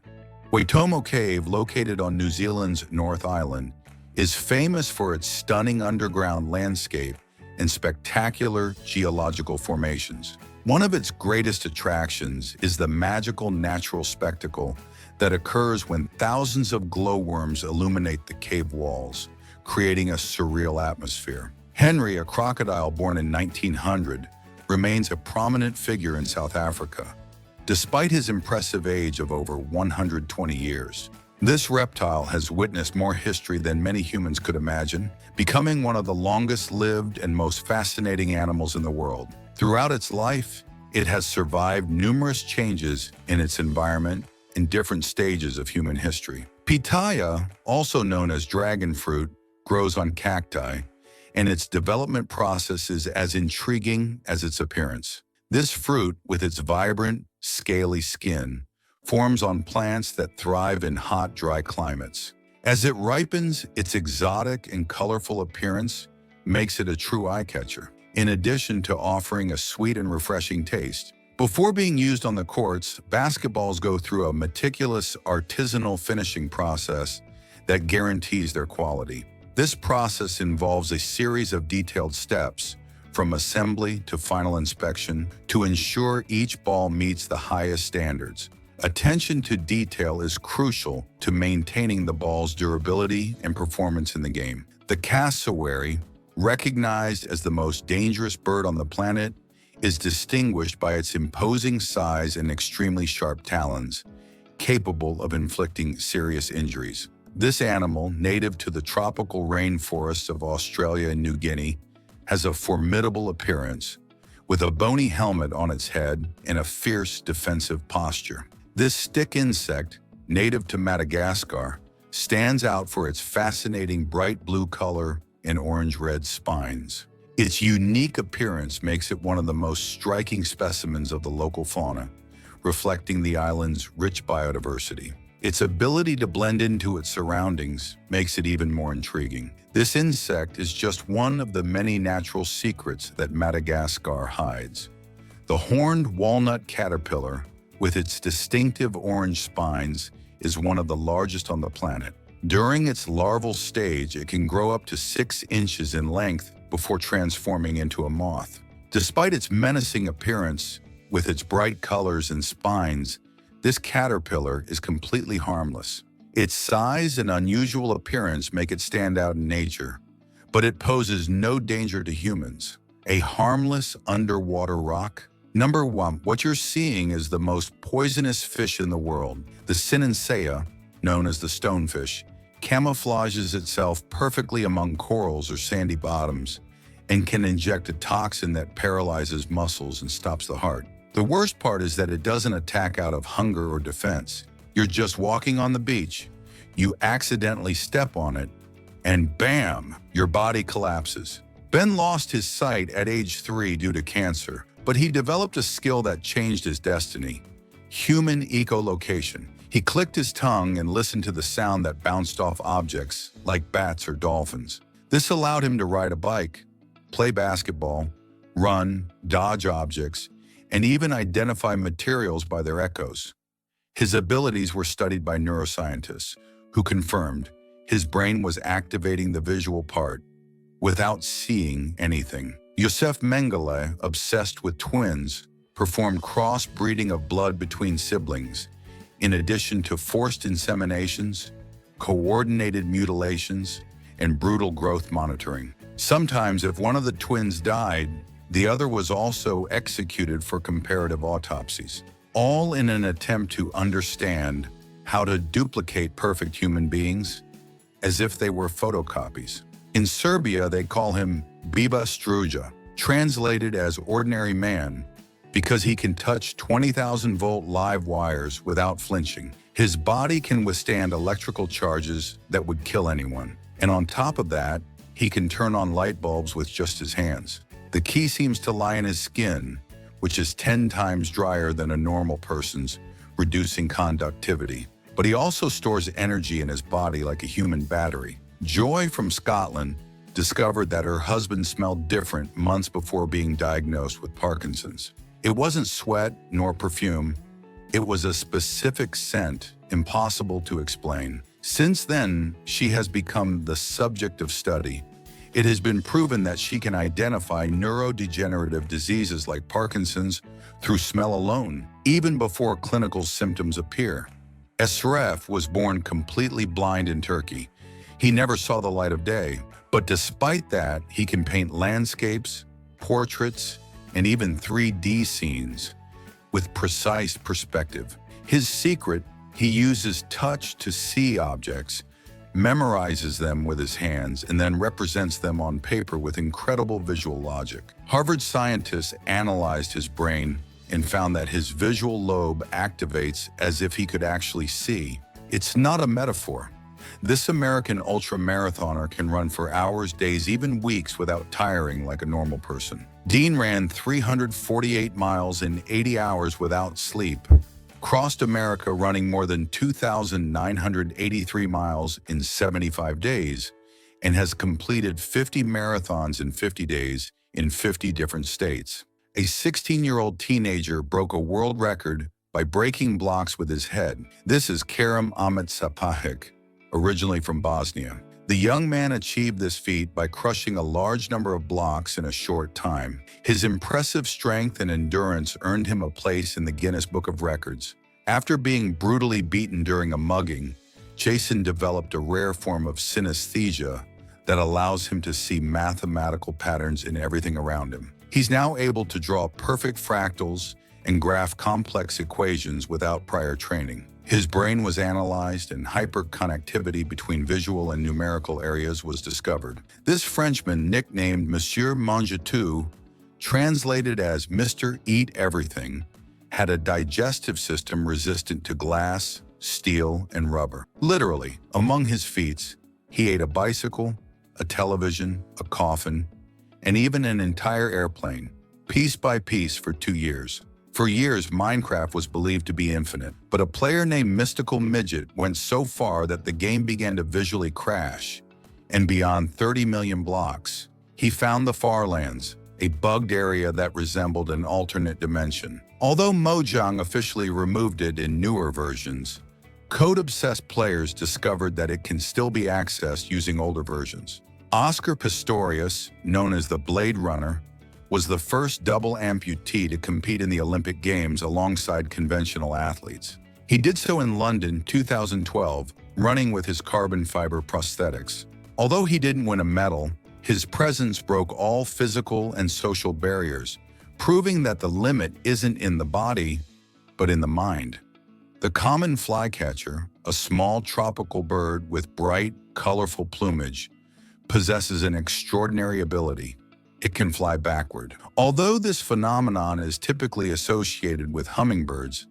Waitomo Cave, located on New Zealand's North Island, is famous for its stunning underground landscape and spectacular geological formations. One of its greatest attractions is the magical natural spectacle that occurs when thousands of glowworms illuminate the cave walls, creating a surreal atmosphere. Henry, a crocodile born in 1900, remains a prominent figure in South Africa, despite his impressive age of over 120 years. This reptile has witnessed more history than many humans could imagine, becoming one of the longest-lived and most fascinating animals in the world. Throughout its life, it has survived numerous changes in its environment in different stages of human history. Pitaya, also known as dragon fruit, grows on cacti, and its development process is as intriguing as its appearance. This fruit, with its vibrant, scaly skin, forms on plants that thrive in hot, dry climates. As it ripens, its exotic and colorful appearance makes it a true eye-catcher, in addition to offering a sweet and refreshing taste. Before being used on the courts, basketballs go through a meticulous artisanal finishing process that guarantees their quality. This process involves a series of detailed steps, from assembly to final inspection, to ensure each ball meets the highest standards. Attention to detail is crucial to maintaining the ball's durability and performance in the game. The cassowary, recognized as the most dangerous bird on the planet, is distinguished by its imposing size and extremely sharp talons, capable of inflicting serious injuries. This animal, native to the tropical rainforests of Australia and New Guinea, has a formidable appearance, with a bony helmet on its head and a fierce defensive posture. This stick insect, native to Madagascar, stands out for its fascinating bright blue color and orange-red spines. Its unique appearance makes it one of the most striking specimens of the local fauna, reflecting the island's rich biodiversity. Its ability to blend into its surroundings makes it even more intriguing. This insect is just one of the many natural secrets that Madagascar hides. The horned walnut caterpillar, with its distinctive orange spines, is one of the largest on the planet. During its larval stage, it can grow up to 6 inches in length before transforming into a moth. Despite its menacing appearance, with its bright colors and spines, this caterpillar is completely harmless. Its size and unusual appearance make it stand out in nature, but it poses no danger to humans. A harmless underwater rock? Number 1. What you're seeing is the most poisonous fish in the world. The Cynensea, known as the stonefish, camouflages itself perfectly among corals or sandy bottoms and can inject a toxin that paralyzes muscles and stops the heart. The worst part is that it doesn't attack out of hunger or defense. You're just walking on the beach, you accidentally step on it, and bam, your body collapses. Ben lost his sight at age 3 due to cancer, but he developed a skill that changed his destiny: human echolocation. He clicked his tongue and listened to the sound that bounced off objects like bats or dolphins. This allowed him to ride a bike, play basketball, run, dodge objects, and even identify materials by their echoes. His abilities were studied by neuroscientists, who confirmed his brain was activating the visual part without seeing anything. Yosef Mengele, obsessed with twins, performed cross-breeding of blood between siblings, in addition to forced inseminations, coordinated mutilations, and brutal growth monitoring. Sometimes, if one of the twins died, the other was also executed for comparative autopsies, all in an attempt to understand how to duplicate perfect human beings as if they were photocopies. In Serbia, they call him Biba Struja, translated as ordinary man, because he can touch 20,000-volt live wires without flinching. His body can withstand electrical charges that would kill anyone. And on top of that, he can turn on light bulbs with just his hands. The key seems to lie in his skin, which is 10 times drier than a normal person's, reducing conductivity. But he also stores energy in his body like a human battery. Joy from Scotland discovered that her husband smelled different months before being diagnosed with Parkinson's. It wasn't sweat nor perfume. It was a specific scent, impossible to explain. Since then, she has become the subject of study. It has been proven that she can identify neurodegenerative diseases like Parkinson's through smell alone, even before clinical symptoms appear. Esref was born completely blind in Turkey. He never saw the light of day, but despite that, he can paint landscapes, portraits, and even 3D scenes with precise perspective. His secret: he uses touch to see objects, memorizes them with his hands, and then represents them on paper with incredible visual logic. Harvard scientists analyzed his brain and found that his visual lobe activates as if he could actually see. It's not a metaphor. This American ultra-marathoner can run for hours, days, even weeks without tiring like a normal person. Dean ran 348 miles in 80 hours without sleep, crossed America running more than 2,983 miles in 75 days, and has completed 50 marathons in 50 days in 50 different states. A 16-year-old teenager broke a world record by breaking blocks with his head. This is Kerem Ahmet Sapahic, originally from Bosnia. The young man achieved this feat by crushing a large number of blocks in a short time. His impressive strength and endurance earned him a place in the Guinness Book of Records. After being brutally beaten during a mugging, Jason developed a rare form of synesthesia that allows him to see mathematical patterns in everything around him. He's now able to draw perfect fractals and graph complex equations without prior training. His brain was analyzed and hyperconnectivity between visual and numerical areas was discovered. This Frenchman, nicknamed Monsieur Mange-Tout, translated as Mr. Eat Everything, had a digestive system resistant to glass, steel, and rubber. Literally, among his feats, he ate a bicycle, a television, a coffin, and even an entire airplane, piece by piece for 2 years. For years, Minecraft was believed to be infinite, but a player named Mystical Midget went so far that the game began to visually crash, and beyond 30 million blocks, he found the Farlands, a bugged area that resembled an alternate dimension. Although Mojang officially removed it in newer versions, code-obsessed players discovered that it can still be accessed using older versions. Oscar Pistorius, known as the Blade Runner, was the first double amputee to compete in the Olympic Games alongside conventional athletes. He did so in London 2012, running with his carbon fiber prosthetics. Although he didn't win a medal, his presence broke all physical and social barriers, proving that the limit isn't in the body, but in the mind. The common flycatcher, a small tropical bird with bright, colorful plumage, possesses an extraordinary ability. It can fly backward. Although this phenomenon is typically associated with hummingbirds,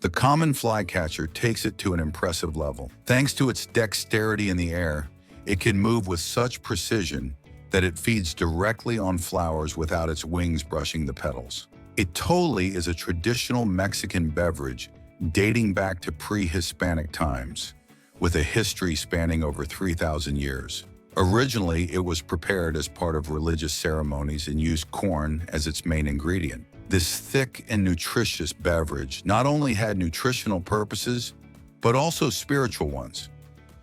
the common flycatcher takes it to an impressive level. Thanks to its dexterity in the air, it can move with such precision that it feeds directly on flowers without its wings brushing the petals. Atole is a traditional Mexican beverage dating back to pre-Hispanic times, with a history spanning over 3,000 years. Originally, it was prepared as part of religious ceremonies and used corn as its main ingredient. This thick and nutritious beverage not only had nutritional purposes, but also spiritual ones,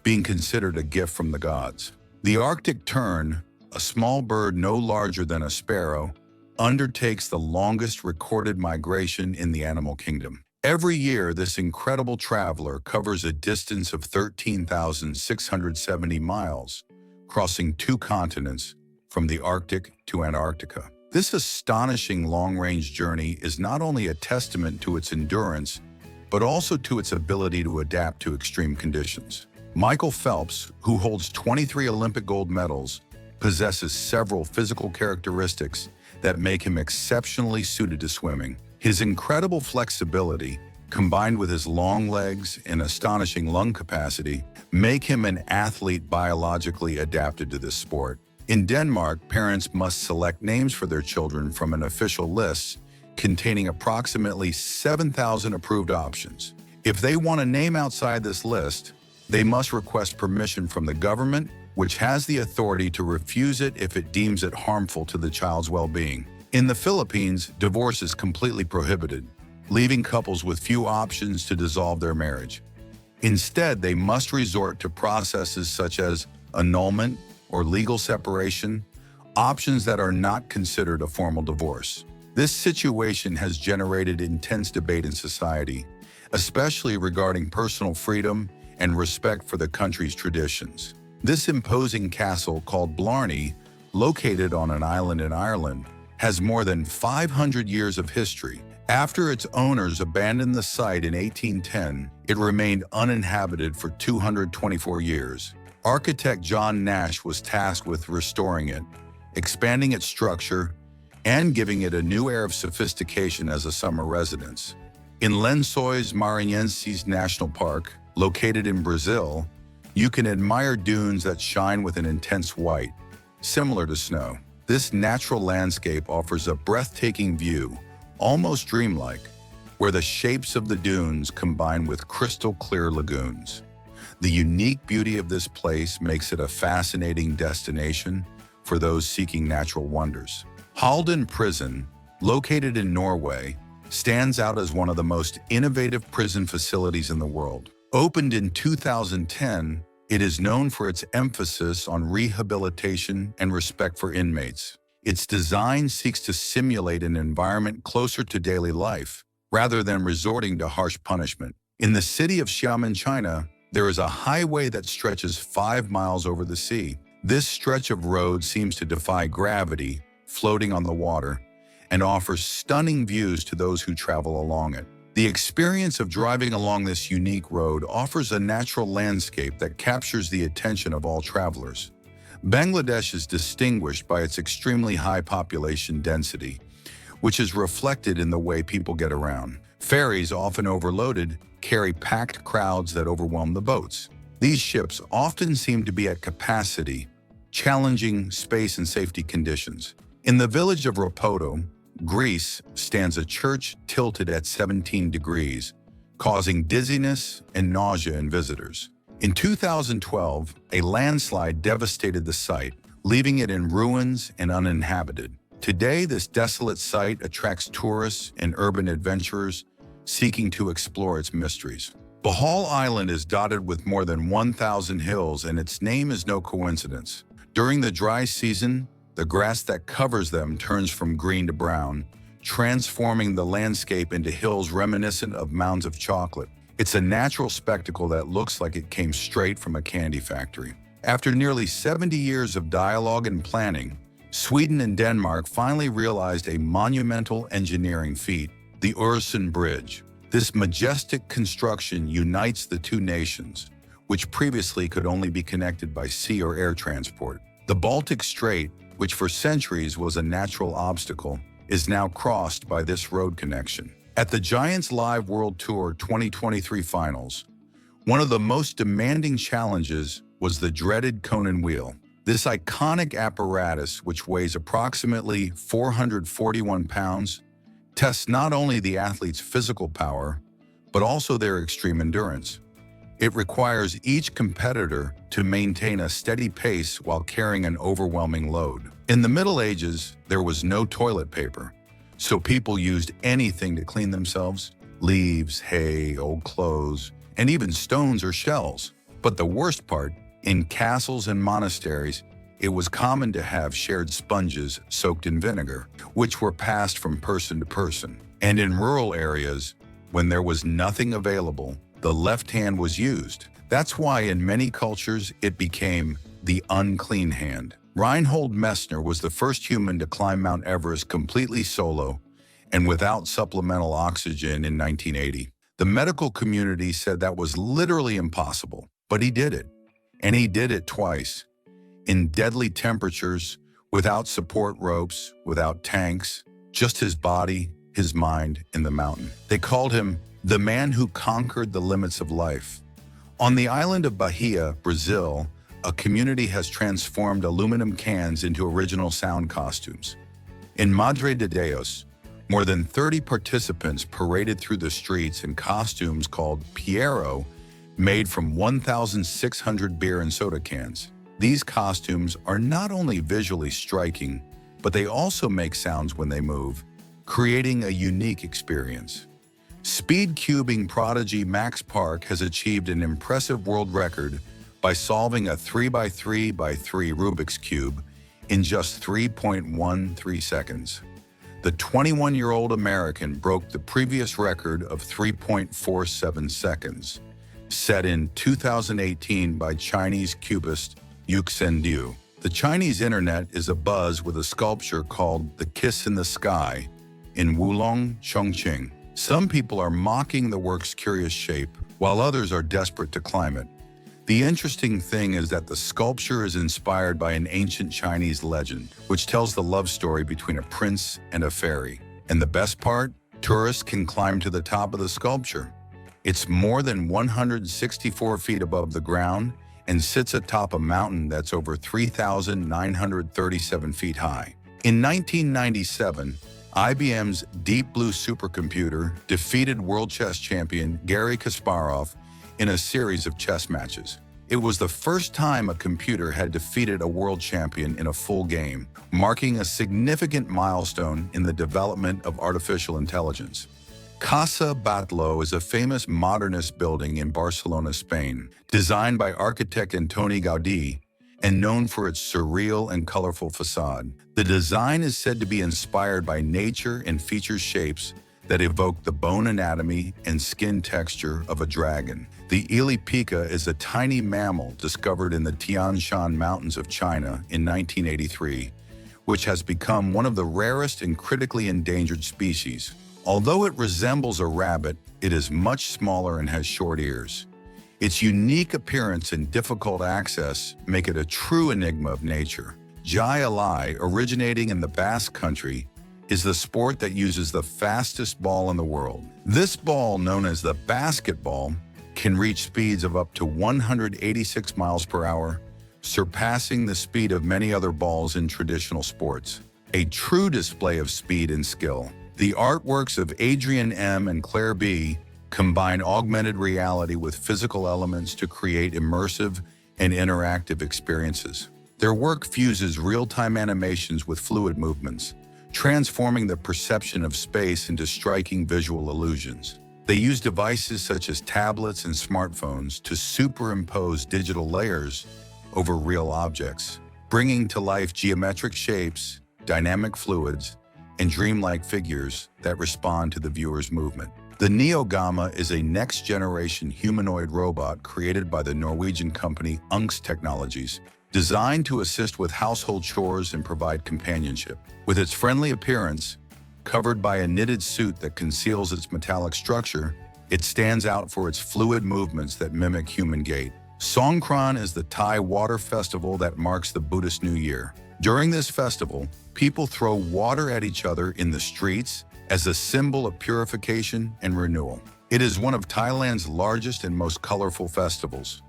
being considered a gift from the gods. The Arctic tern, a small bird no larger than a sparrow, undertakes the longest recorded migration in the animal kingdom. Every year, this incredible traveler covers a distance of 13,670 miles, crossing 2 continents from the Arctic to Antarctica. This astonishing long-range journey is not only a testament to its endurance, but also to its ability to adapt to extreme conditions. Michael Phelps, who holds 23 Olympic gold medals, possesses several physical characteristics that make him exceptionally suited to swimming. His incredible flexibility, combined with his long legs and astonishing lung capacity, make him an athlete biologically adapted to this sport. In Denmark, parents must select names for their children from an official list containing approximately 7,000 approved options. If they want a name outside this list, they must request permission from the government, which has the authority to refuse it if it deems it harmful to the child's well-being. In the Philippines, divorce is completely prohibited, leaving couples with few options to dissolve their marriage. Instead, they must resort to processes such as annulment or legal separation, options that are not considered a formal divorce. This situation has generated intense debate in society, especially regarding personal freedom and respect for the country's traditions. This imposing castle called Blarney, located on an island in Ireland, has more than 500 years of history. After its owners abandoned the site in 1810, it remained uninhabited for 224 years. Architect John Nash was tasked with restoring it, expanding its structure, and giving it a new air of sophistication as a summer residence. In Lençóis Maranhenses National Park, located in Brazil, you can admire dunes that shine with an intense white, similar to snow. This natural landscape offers a breathtaking view, almost dreamlike, where the shapes of the dunes combine with crystal-clear lagoons. The unique beauty of this place makes it a fascinating destination for those seeking natural wonders. Halden Prison, located in Norway, stands out as one of the most innovative prison facilities in the world. Opened in 2010, it is known for its emphasis on rehabilitation and respect for inmates. Its design seeks to simulate an environment closer to daily life, rather than resorting to harsh punishment. In the city of Xiamen, China, there is a highway that stretches 5 miles over the sea. This stretch of road seems to defy gravity, floating on the water, and offers stunning views to those who travel along it. The experience of driving along this unique road offers a natural landscape that captures the attention of all travelers. Bangladesh is distinguished by its extremely high population density, which is reflected in the way people get around. Ferries, often overloaded, carry packed crowds that overwhelm the boats. These ships often seem to be at capacity, challenging space and safety conditions. In the village of Zarpado, Greece, stands a church tilted at 17 degrees, causing dizziness and nausea in visitors. In 2012, a landslide devastated the site, leaving it in ruins and uninhabited. Today, this desolate site attracts tourists and urban adventurers seeking to explore its mysteries. Bohol Island is dotted with more than 1,000 hills, and its name is no coincidence. During the dry season, the grass that covers them turns from green to brown, transforming the landscape into hills reminiscent of mounds of chocolate. It's a natural spectacle that looks like it came straight from a candy factory. After nearly 70 years of dialogue and planning, Sweden and Denmark finally realized a monumental engineering feat, the Øresund Bridge. This majestic construction unites the two nations, which previously could only be connected by sea or air transport. The Baltic Strait, which for centuries was a natural obstacle, is now crossed by this road connection. At the Giants Live World Tour 2023 finals, one of the most demanding challenges was the dreaded Conan wheel. This iconic apparatus, which weighs approximately 441 pounds, tests not only the athlete's physical power, but also their extreme endurance. It requires each competitor to maintain a steady pace while carrying an overwhelming load. In the Middle Ages, there was no toilet paper, so people used anything to clean themselves: leaves, hay, old clothes, and even stones or shells. But the worst part, in castles and monasteries, it was common to have shared sponges soaked in vinegar, which were passed from person to person. And in rural areas, when there was nothing available, the left hand was used. That's why in many cultures it became the unclean hand. Reinhold Messner was the first human to climb Mount Everest completely solo and without supplemental oxygen in 1980. The medical community said that was literally impossible, but he did it. And he did it twice, in deadly temperatures, without support ropes, without tanks, just his body, his mind, in the mountain. They called him the man who conquered the limits of life. On the island of Bahia, Brazil, a community has transformed aluminum cans into original sound costumes. In Madre de Deus, more than 30 participants paraded through the streets in costumes called Piero, made from 1,600 beer and soda cans. These costumes are not only visually striking, but they also make sounds when they move, creating a unique experience. Speed cubing prodigy Max Park has achieved an impressive world record by solving a 3x3x3 Rubik's Cube in just 3.13 seconds. The 21-year-old American broke the previous record of 3.47 seconds, set in 2018 by Chinese cubist Yuxin Liu. The Chinese internet is abuzz with a sculpture called The Kiss in the Sky in Wulong, Chongqing. Some people are mocking the work's curious shape, while others are desperate to climb it. The interesting thing is that the sculpture is inspired by an ancient Chinese legend, which tells the love story between a prince and a fairy. And the best part? Tourists can climb to the top of the sculpture. It's more than 164 feet above the ground and sits atop a mountain that's over 3,937 feet high. In 1997, IBM's Deep Blue supercomputer defeated world chess champion Garry Kasparov in a series of chess matches. It was the first time a computer had defeated a world champion in a full game, marking a significant milestone in the development of artificial intelligence. Casa Batlló is a famous modernist building in Barcelona, Spain, designed by architect Antoni Gaudí and known for its surreal and colorful facade. The design is said to be inspired by nature and features shapes that evoke the bone anatomy and skin texture of a dragon. The Ilipica is a tiny mammal discovered in the Tian Shan Mountains of China in 1983, which has become one of the rarest and critically endangered species. Although it resembles a rabbit, it is much smaller and has short ears. Its unique appearance and difficult access make it a true enigma of nature. Jai Alai, originating in the Basque Country, is the sport that uses the fastest ball in the world. This ball, known as the basketball, can reach speeds of up to 186 miles per hour, surpassing the speed of many other balls in traditional sports. A true display of speed and skill. The artworks of Adrian M. and Claire B. combine augmented reality with physical elements to create immersive and interactive experiences. Their work fuses real-time animations with fluid movements, transforming the perception of space into striking visual illusions. They use devices such as tablets and smartphones to superimpose digital layers over real objects, bringing to life geometric shapes, dynamic fluids, and dreamlike figures that respond to the viewer's movement. The Neogama is a next-generation humanoid robot created by the Norwegian company Unx Technologies, designed to assist with household chores and provide companionship. With its friendly appearance, covered by a knitted suit that conceals its metallic structure, it stands out for its fluid movements that mimic human gait. Songkran is the Thai water festival that marks the Buddhist New Year. During this festival, people throw water at each other in the streets as a symbol of purification and renewal. It is one of Thailand's largest and most colorful festivals.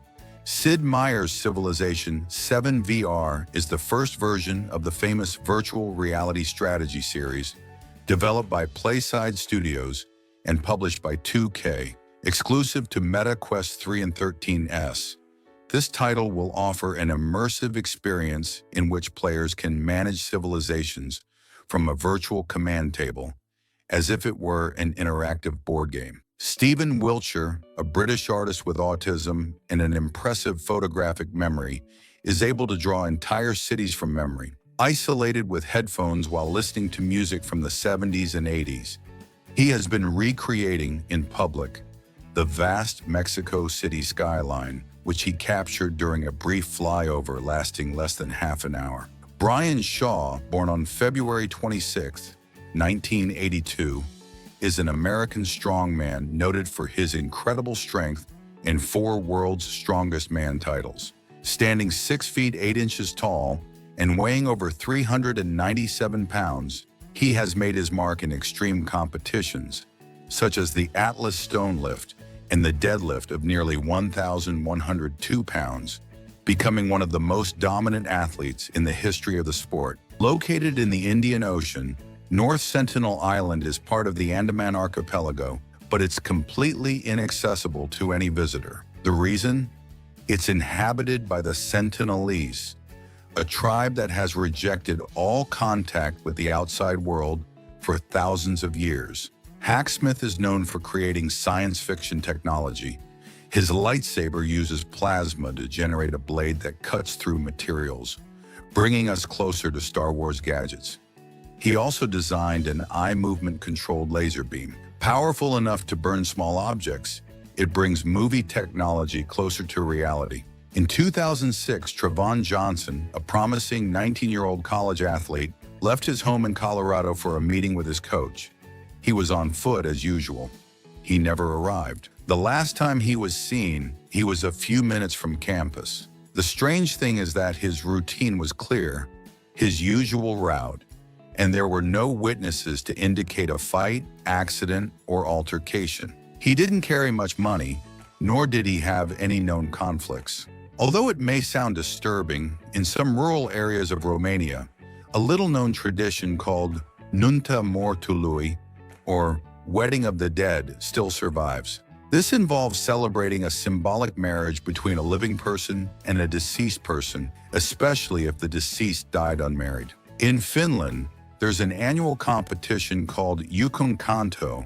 Sid Meier's Civilization 7 VR is the first version of the famous virtual reality strategy series, developed by Playside Studios and published by 2K, exclusive to Meta Quest 3 and 13S. This title will offer an immersive experience in which players can manage civilizations from a virtual command table, as if it were an interactive board game. Stephen Wiltshire, a British artist with autism and an impressive photographic memory, is able to draw entire cities from memory, isolated with headphones while listening to music from the 70s and 80s. He has been recreating in public the vast Mexico City skyline, which he captured during a brief flyover lasting less than half an hour. Brian Shaw, born on February 26, 1982, is an American strongman noted for his incredible strength and 4 World's Strongest Man titles. Standing 6 feet 8 inches tall and weighing over 397 pounds, he has made his mark in extreme competitions, such as the Atlas Stone Lift and the deadlift of nearly 1,102 pounds, becoming one of the most dominant athletes in the history of the sport. Located in the Indian Ocean, North Sentinel Island is part of the Andaman Archipelago, but it's completely inaccessible to any visitor. The reason? It's inhabited by the Sentinelese, a tribe that has rejected all contact with the outside world for thousands of years. Hacksmith is known for creating science fiction technology. His lightsaber uses plasma to generate a blade that cuts through materials, bringing us closer to Star Wars gadgets. He also designed an eye movement-controlled laser beam. Powerful enough to burn small objects, it brings movie technology closer to reality. In 2006, Trevon Johnson, a promising 19-year-old college athlete, left his home in Colorado for a meeting with his coach. He was on foot as usual. He never arrived. The last time he was seen, he was a few minutes from campus. The strange thing is that his routine was clear, his usual route, and there were no witnesses to indicate a fight, accident, or altercation. He didn't carry much money, nor did he have any known conflicts. Although it may sound disturbing, in some rural areas of Romania, a little-known tradition called Nunta Mortului, or Wedding of the Dead, still survives. This involves celebrating a symbolic marriage between a living person and a deceased person, especially if the deceased died unmarried. In Finland, there's an annual competition called Kanto,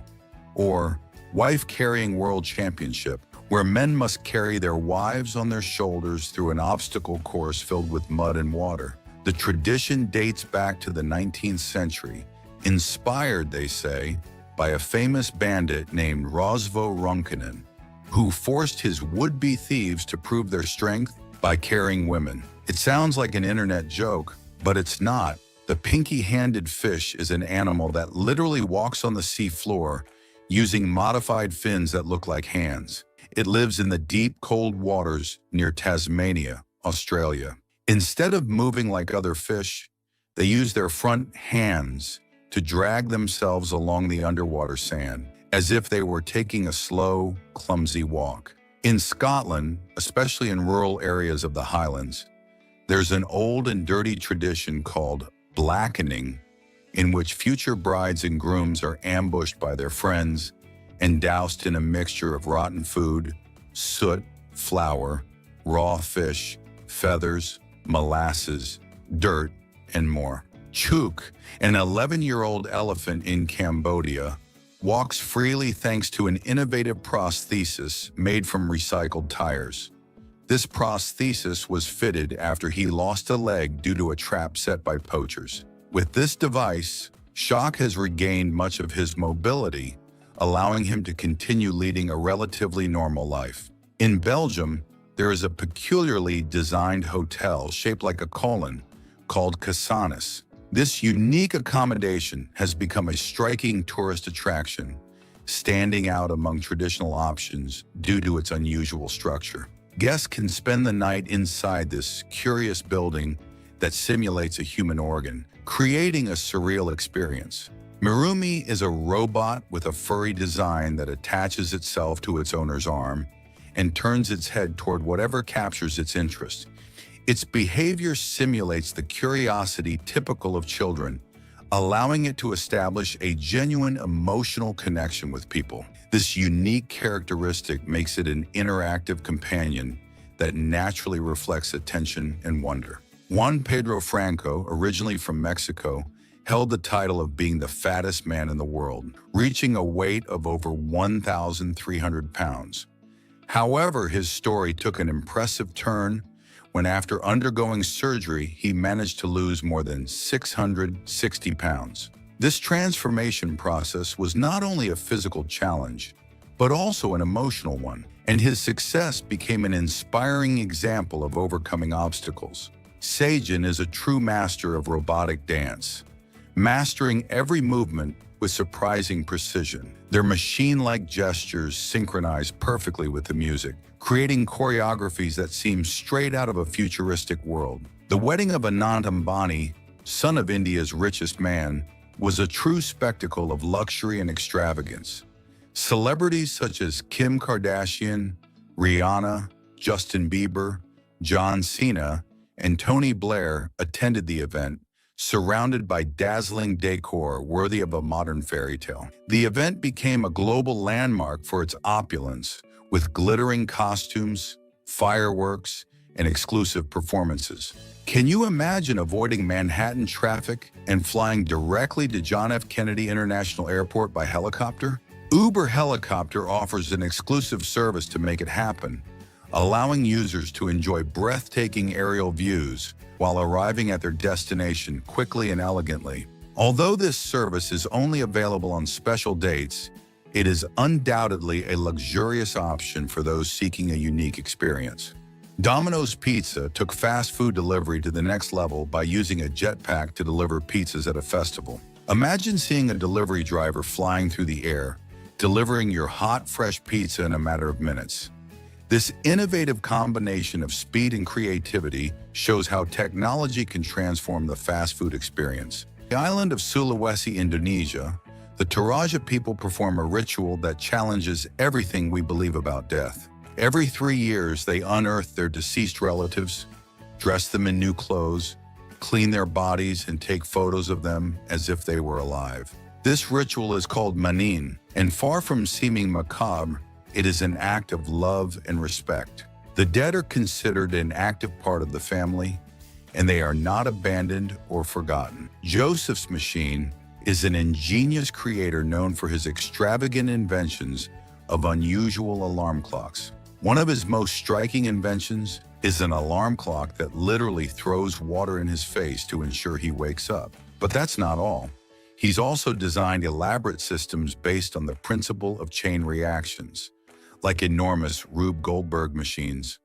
or Wife Carrying World Championship, where men must carry their wives on their shoulders through an obstacle course filled with mud and water. The tradition dates back to the 19th century, inspired, they say, by a famous bandit named Rosvo Runkinen, who forced his would-be thieves to prove their strength by carrying women. It sounds like an internet joke, but it's not. The pinky-handed fish is an animal that literally walks on the sea floor using modified fins that look like hands. It lives in the deep, cold waters near Tasmania, Australia. Instead of moving like other fish, they use their front hands to drag themselves along the underwater sand, as if they were taking a slow, clumsy walk. In Scotland, especially in rural areas of the Highlands, there's an old and dirty tradition called blackening, in which future brides and grooms are ambushed by their friends and doused in a mixture of rotten food, soot, flour, raw fish, feathers, molasses, dirt, and more. Chook, an 11-year-old elephant in Cambodia, walks freely thanks to an innovative prosthesis made from recycled tires. This prosthesis was fitted after he lost a leg due to a trap set by poachers. With this device, Chook has regained much of his mobility, allowing him to continue leading a relatively normal life. In Belgium, there is a peculiarly designed hotel shaped like a colon called Casanis. This unique accommodation has become a striking tourist attraction, standing out among traditional options due to its unusual structure. Guests can spend the night inside this curious building that simulates a human organ, creating a surreal experience. Mirumi is a robot with a furry design that attaches itself to its owner's arm and turns its head toward whatever captures its interest. Its behavior simulates the curiosity typical of children, allowing it to establish a genuine emotional connection with people. This unique characteristic makes it an interactive companion that naturally reflects attention and wonder. Juan Pedro Franco, originally from Mexico, held the title of being the fattest man in the world, reaching a weight of over 1,300 pounds. However, his story took an impressive turn when, after undergoing surgery, he managed to lose more than 660 pounds. This transformation process was not only a physical challenge, but also an emotional one, and his success became an inspiring example of overcoming obstacles. Seijin is a true master of robotic dance, mastering every movement with surprising precision. Their machine-like gestures synchronize perfectly with the music, creating choreographies that seem straight out of a futuristic world. The wedding of Anand Ambani, son of India's richest man, was a true spectacle of luxury and extravagance. Celebrities such as Kim Kardashian, Rihanna, Justin Bieber, John Cena, and Tony Blair attended the event, surrounded by dazzling decor worthy of a modern fairy tale. The event became a global landmark for its opulence, with glittering costumes, fireworks, and exclusive performances. Can you imagine avoiding Manhattan traffic and flying directly to John F. Kennedy International Airport by helicopter? Uber Helicopter offers an exclusive service to make it happen, allowing users to enjoy breathtaking aerial views while arriving at their destination quickly and elegantly. Although this service is only available on special dates, it is undoubtedly a luxurious option for those seeking a unique experience. Domino's Pizza took fast food delivery to the next level by using a jetpack to deliver pizzas at a festival. Imagine seeing a delivery driver flying through the air, delivering your hot, fresh pizza in a matter of minutes. This innovative combination of speed and creativity shows how technology can transform the fast food experience. The island of Sulawesi, Indonesia, the Toraja people perform a ritual that challenges everything we believe about death. Every 3 years, they unearth their deceased relatives, dress them in new clothes, clean their bodies, and take photos of them as if they were alive. This ritual is called manin, and far from seeming macabre, it is an act of love and respect. The dead are considered an active part of the family, and they are not abandoned or forgotten. Joseph's Machine is an ingenious creator known for his extravagant inventions of unusual alarm clocks. One of his most striking inventions is an alarm clock that literally throws water in his face to ensure he wakes up. But that's not all. He's also designed elaborate systems based on the principle of chain reactions, like enormous Rube Goldberg machines,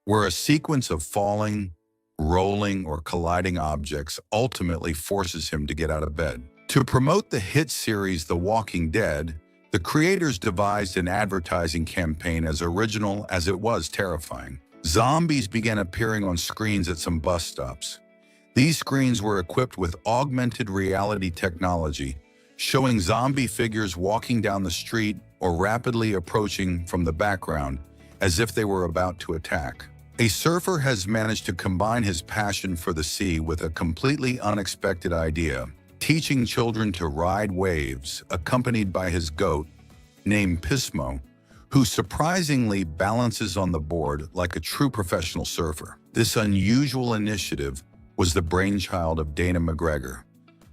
where a sequence of falling, rolling, or colliding objects ultimately forces him to get out of bed. To promote the hit series The Walking Dead, the creators devised an advertising campaign as original as it was terrifying. Zombies began appearing on screens at some bus stops. These screens were equipped with augmented reality technology, showing zombie figures walking down the street or rapidly approaching from the background as if they were about to attack. A surfer has managed to combine his passion for the sea with a completely unexpected idea, teaching children to ride waves, accompanied by his goat, named Pismo, who surprisingly balances on the board like a true professional surfer. This unusual initiative was the brainchild of Dana McGregor,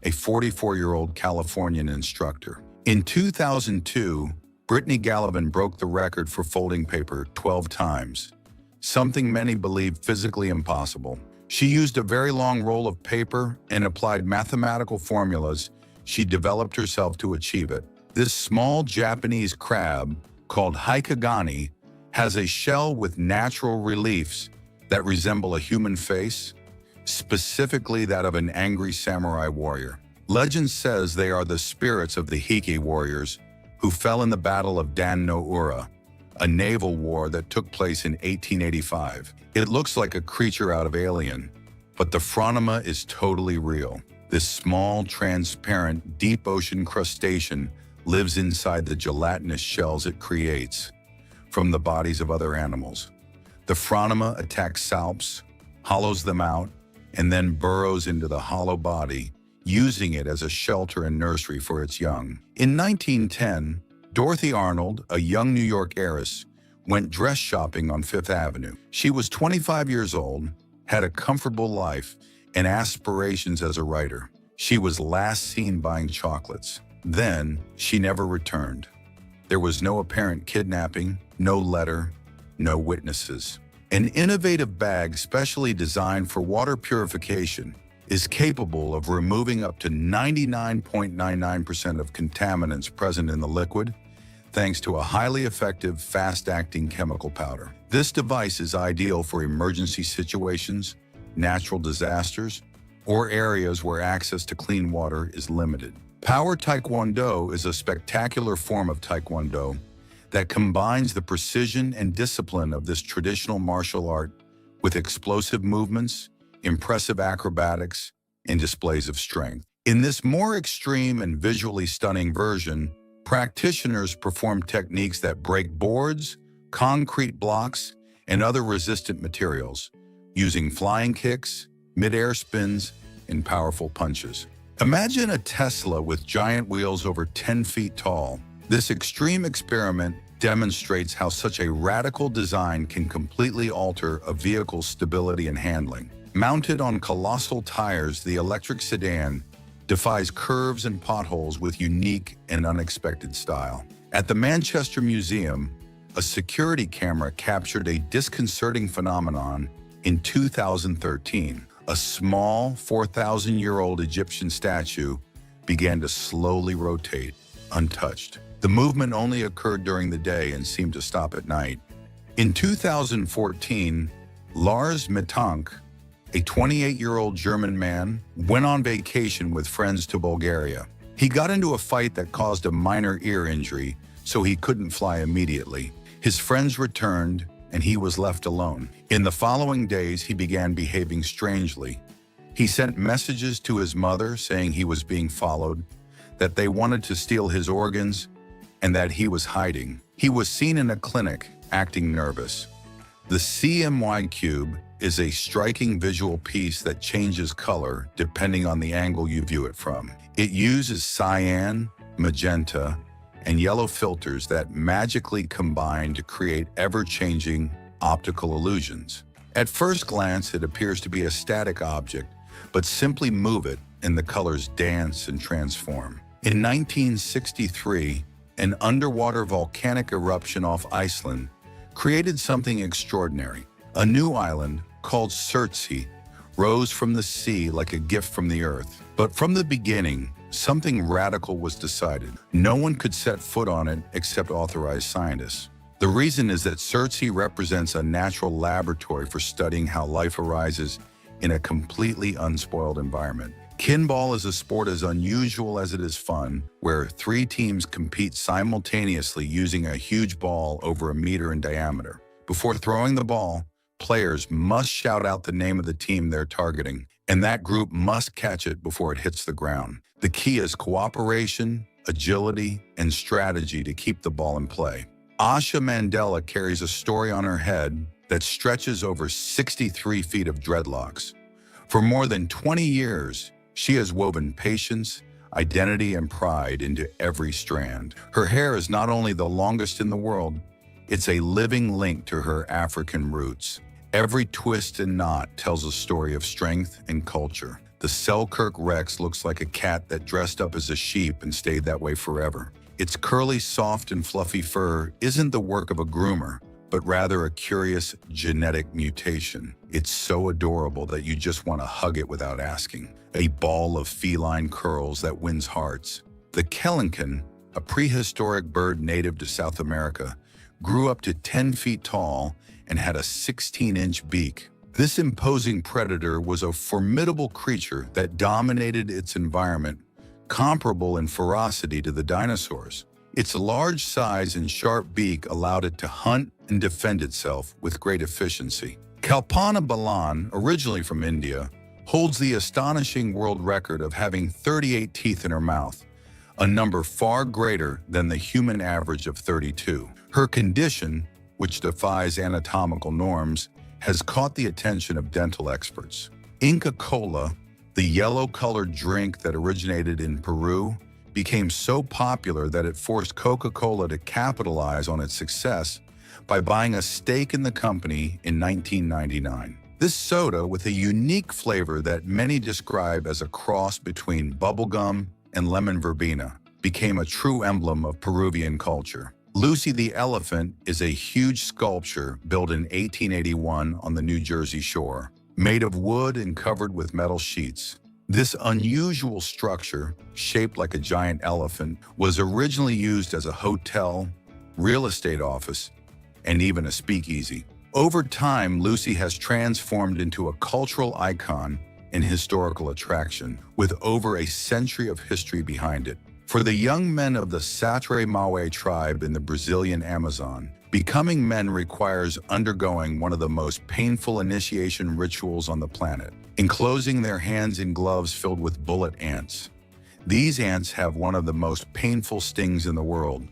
a 44-year-old Californian instructor. In 2002, Brittany Gallivan broke the record for folding paper 12 times, something many believed physically impossible. She used a very long roll of paper and applied mathematical formulas she developed herself to achieve it. This small Japanese crab, called Haikagani, has a shell with natural reliefs that resemble a human face, specifically that of an angry samurai warrior. Legend says they are the spirits of the Heike warriors who fell in the Battle of Dan no Ura, a naval war that took place in 1885. It looks like a creature out of Alien, but the phronema is totally real. This small, transparent, deep ocean crustacean lives inside the gelatinous shells it creates from the bodies of other animals. The phronema attacks salps, hollows them out, and then burrows into the hollow body, using it as a shelter and nursery for its young. In 1910, Dorothy Arnold, a young New York heiress, went dress shopping on Fifth Avenue. She was 25 years old, had a comfortable life, and aspirations as a writer. She was last seen buying chocolates. Then, she never returned. There was no apparent kidnapping, no letter, no witnesses. An innovative bag specially designed for water purification is capable of removing up to 99.99% of contaminants present in the liquid, thanks to a highly effective, fast-acting chemical powder. This device is ideal for emergency situations, natural disasters, or areas where access to clean water is limited. Power Taekwondo is a spectacular form of Taekwondo that combines the precision and discipline of this traditional martial art with explosive movements, impressive acrobatics, and displays of strength. In this more extreme and visually stunning version, practitioners perform techniques that break boards, concrete blocks, and other resistant materials, using flying kicks, mid-air spins, and powerful punches. Imagine a Tesla with giant wheels over 10 feet tall. This extreme experiment demonstrates how such a radical design can completely alter a vehicle's stability and handling. Mounted on colossal tires, the electric sedan defies curves and potholes with unique and unexpected style. At the Manchester Museum, a security camera captured a disconcerting phenomenon in 2013. A small 4,000-year-old Egyptian statue began to slowly rotate, untouched. The movement only occurred during the day and seemed to stop at night. In 2014, Lars Mittank, a 28-year-old German man, went on vacation with friends to Bulgaria. He got into a fight that caused a minor ear injury, so he couldn't fly immediately. His friends returned, and he was left alone. In the following days, he began behaving strangely. He sent messages to his mother saying he was being followed, that they wanted to steal his organs, and that he was hiding. He was seen in a clinic, acting nervous. The CMY cube is a striking visual piece that changes color depending on the angle you view it from. It uses cyan, magenta, and yellow filters that magically combine to create ever-changing optical illusions. At first glance, it appears to be a static object, but simply move it and the colors dance and transform. In 1963, an underwater volcanic eruption off Iceland created something extraordinary. A new island, called Surtsey, rose from the sea like a gift from the earth. But from the beginning, something radical was decided. No one could set foot on it except authorized scientists. The reason is that Surtsey represents a natural laboratory for studying how life arises in a completely unspoiled environment. Kinball is a sport as unusual as it is fun, where 3 teams compete simultaneously using a huge ball over a meter in diameter. Before throwing the ball, players must shout out the name of the team they're targeting, and that group must catch it before it hits the ground. The key is cooperation, agility, and strategy to keep the ball in play. Asha Mandela carries a story on her head that stretches over 63 feet of dreadlocks. For more than 20 years, she has woven patience, identity, and pride into every strand. Her hair is not only the longest in the world, it's a living link to her African roots. Every twist and knot tells a story of strength and culture. The Selkirk Rex looks like a cat that dressed up as a sheep and stayed that way forever. Its curly, soft, and fluffy fur isn't the work of a groomer, but rather a curious genetic mutation. It's so adorable that you just want to hug it without asking. A ball of feline curls that wins hearts. The Kelencan, a prehistoric bird native to South America, grew up to 10 feet tall and had a 16-inch beak. This imposing predator was a formidable creature that dominated its environment, comparable in ferocity to the dinosaurs. Its large size and sharp beak allowed it to hunt and defend itself with great efficiency. Kalpana Balan, originally from India, holds the astonishing world record of having 38 teeth in her mouth, a number far greater than the human average of 32. Her condition, which defies anatomical norms, has caught the attention of dental experts. Inca Kola, the yellow-colored drink that originated in Peru, became so popular that it forced Coca-Cola to capitalize on its success by buying a stake in the company in 1999. This soda, with a unique flavor that many describe as a cross between bubblegum and lemon verbena, became a true emblem of Peruvian culture. Lucy the Elephant is a huge sculpture built in 1881 on the New Jersey shore, made of wood and covered with metal sheets. This unusual structure, shaped like a giant elephant, was originally used as a hotel, real estate office, and even a speakeasy. Over time, Lucy has transformed into a cultural icon and historical attraction, with over a century of history behind it. For the young men of the Satre Mawe tribe in the Brazilian Amazon, becoming men requires undergoing one of the most painful initiation rituals on the planet, enclosing their hands in gloves filled with bullet ants. These ants have one of the most painful stings in the world,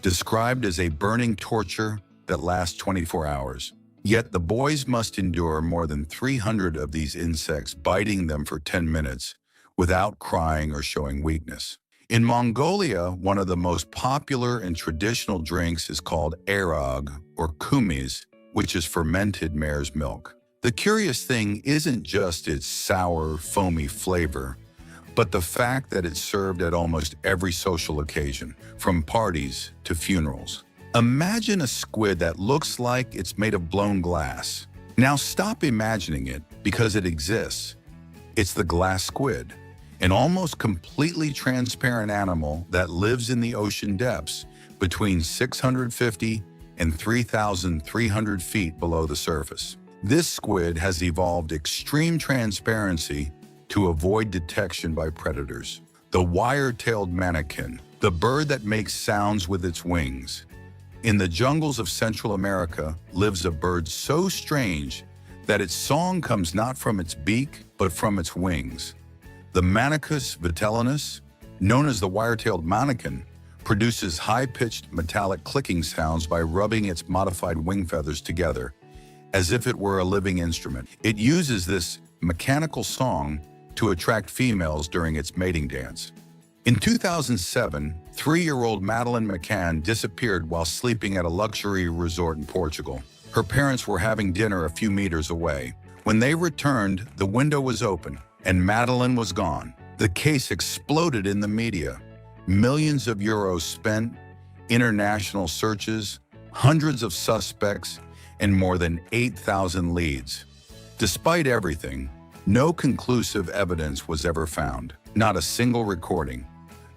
described as a burning torture that lasts 24 hours. Yet the boys must endure more than 300 of these insects biting them for 10 minutes without crying or showing weakness. In Mongolia, one of the most popular and traditional drinks is called arag, or kumis, which is fermented mare's milk. The curious thing isn't just its sour, foamy flavor, but the fact that it's served at almost every social occasion, from parties to funerals. Imagine a squid that looks like it's made of blown glass. Now stop imagining it, because it exists. It's the glass squid, an almost completely transparent animal that lives in the ocean depths between 650 and 3,300 feet below the surface. This squid has evolved extreme transparency to avoid detection by predators. The wire-tailed manakin, the bird that makes sounds with its wings. In the jungles of Central America lives a bird so strange that its song comes not from its beak, but from its wings. The Manicus vitellinus, known as the wire-tailed manakin, produces high-pitched metallic clicking sounds by rubbing its modified wing feathers together, as if it were a living instrument. It uses this mechanical song to attract females during its mating dance. In 2007, 3-year-old Madeleine McCann disappeared while sleeping at a luxury resort in Portugal. Her parents were having dinner a few meters away. When they returned, the window was open, and Madeleine was gone. The case exploded in the media. Millions of euros spent, international searches, hundreds of suspects, and more than 8,000 leads. Despite everything, no conclusive evidence was ever found. Not a single recording.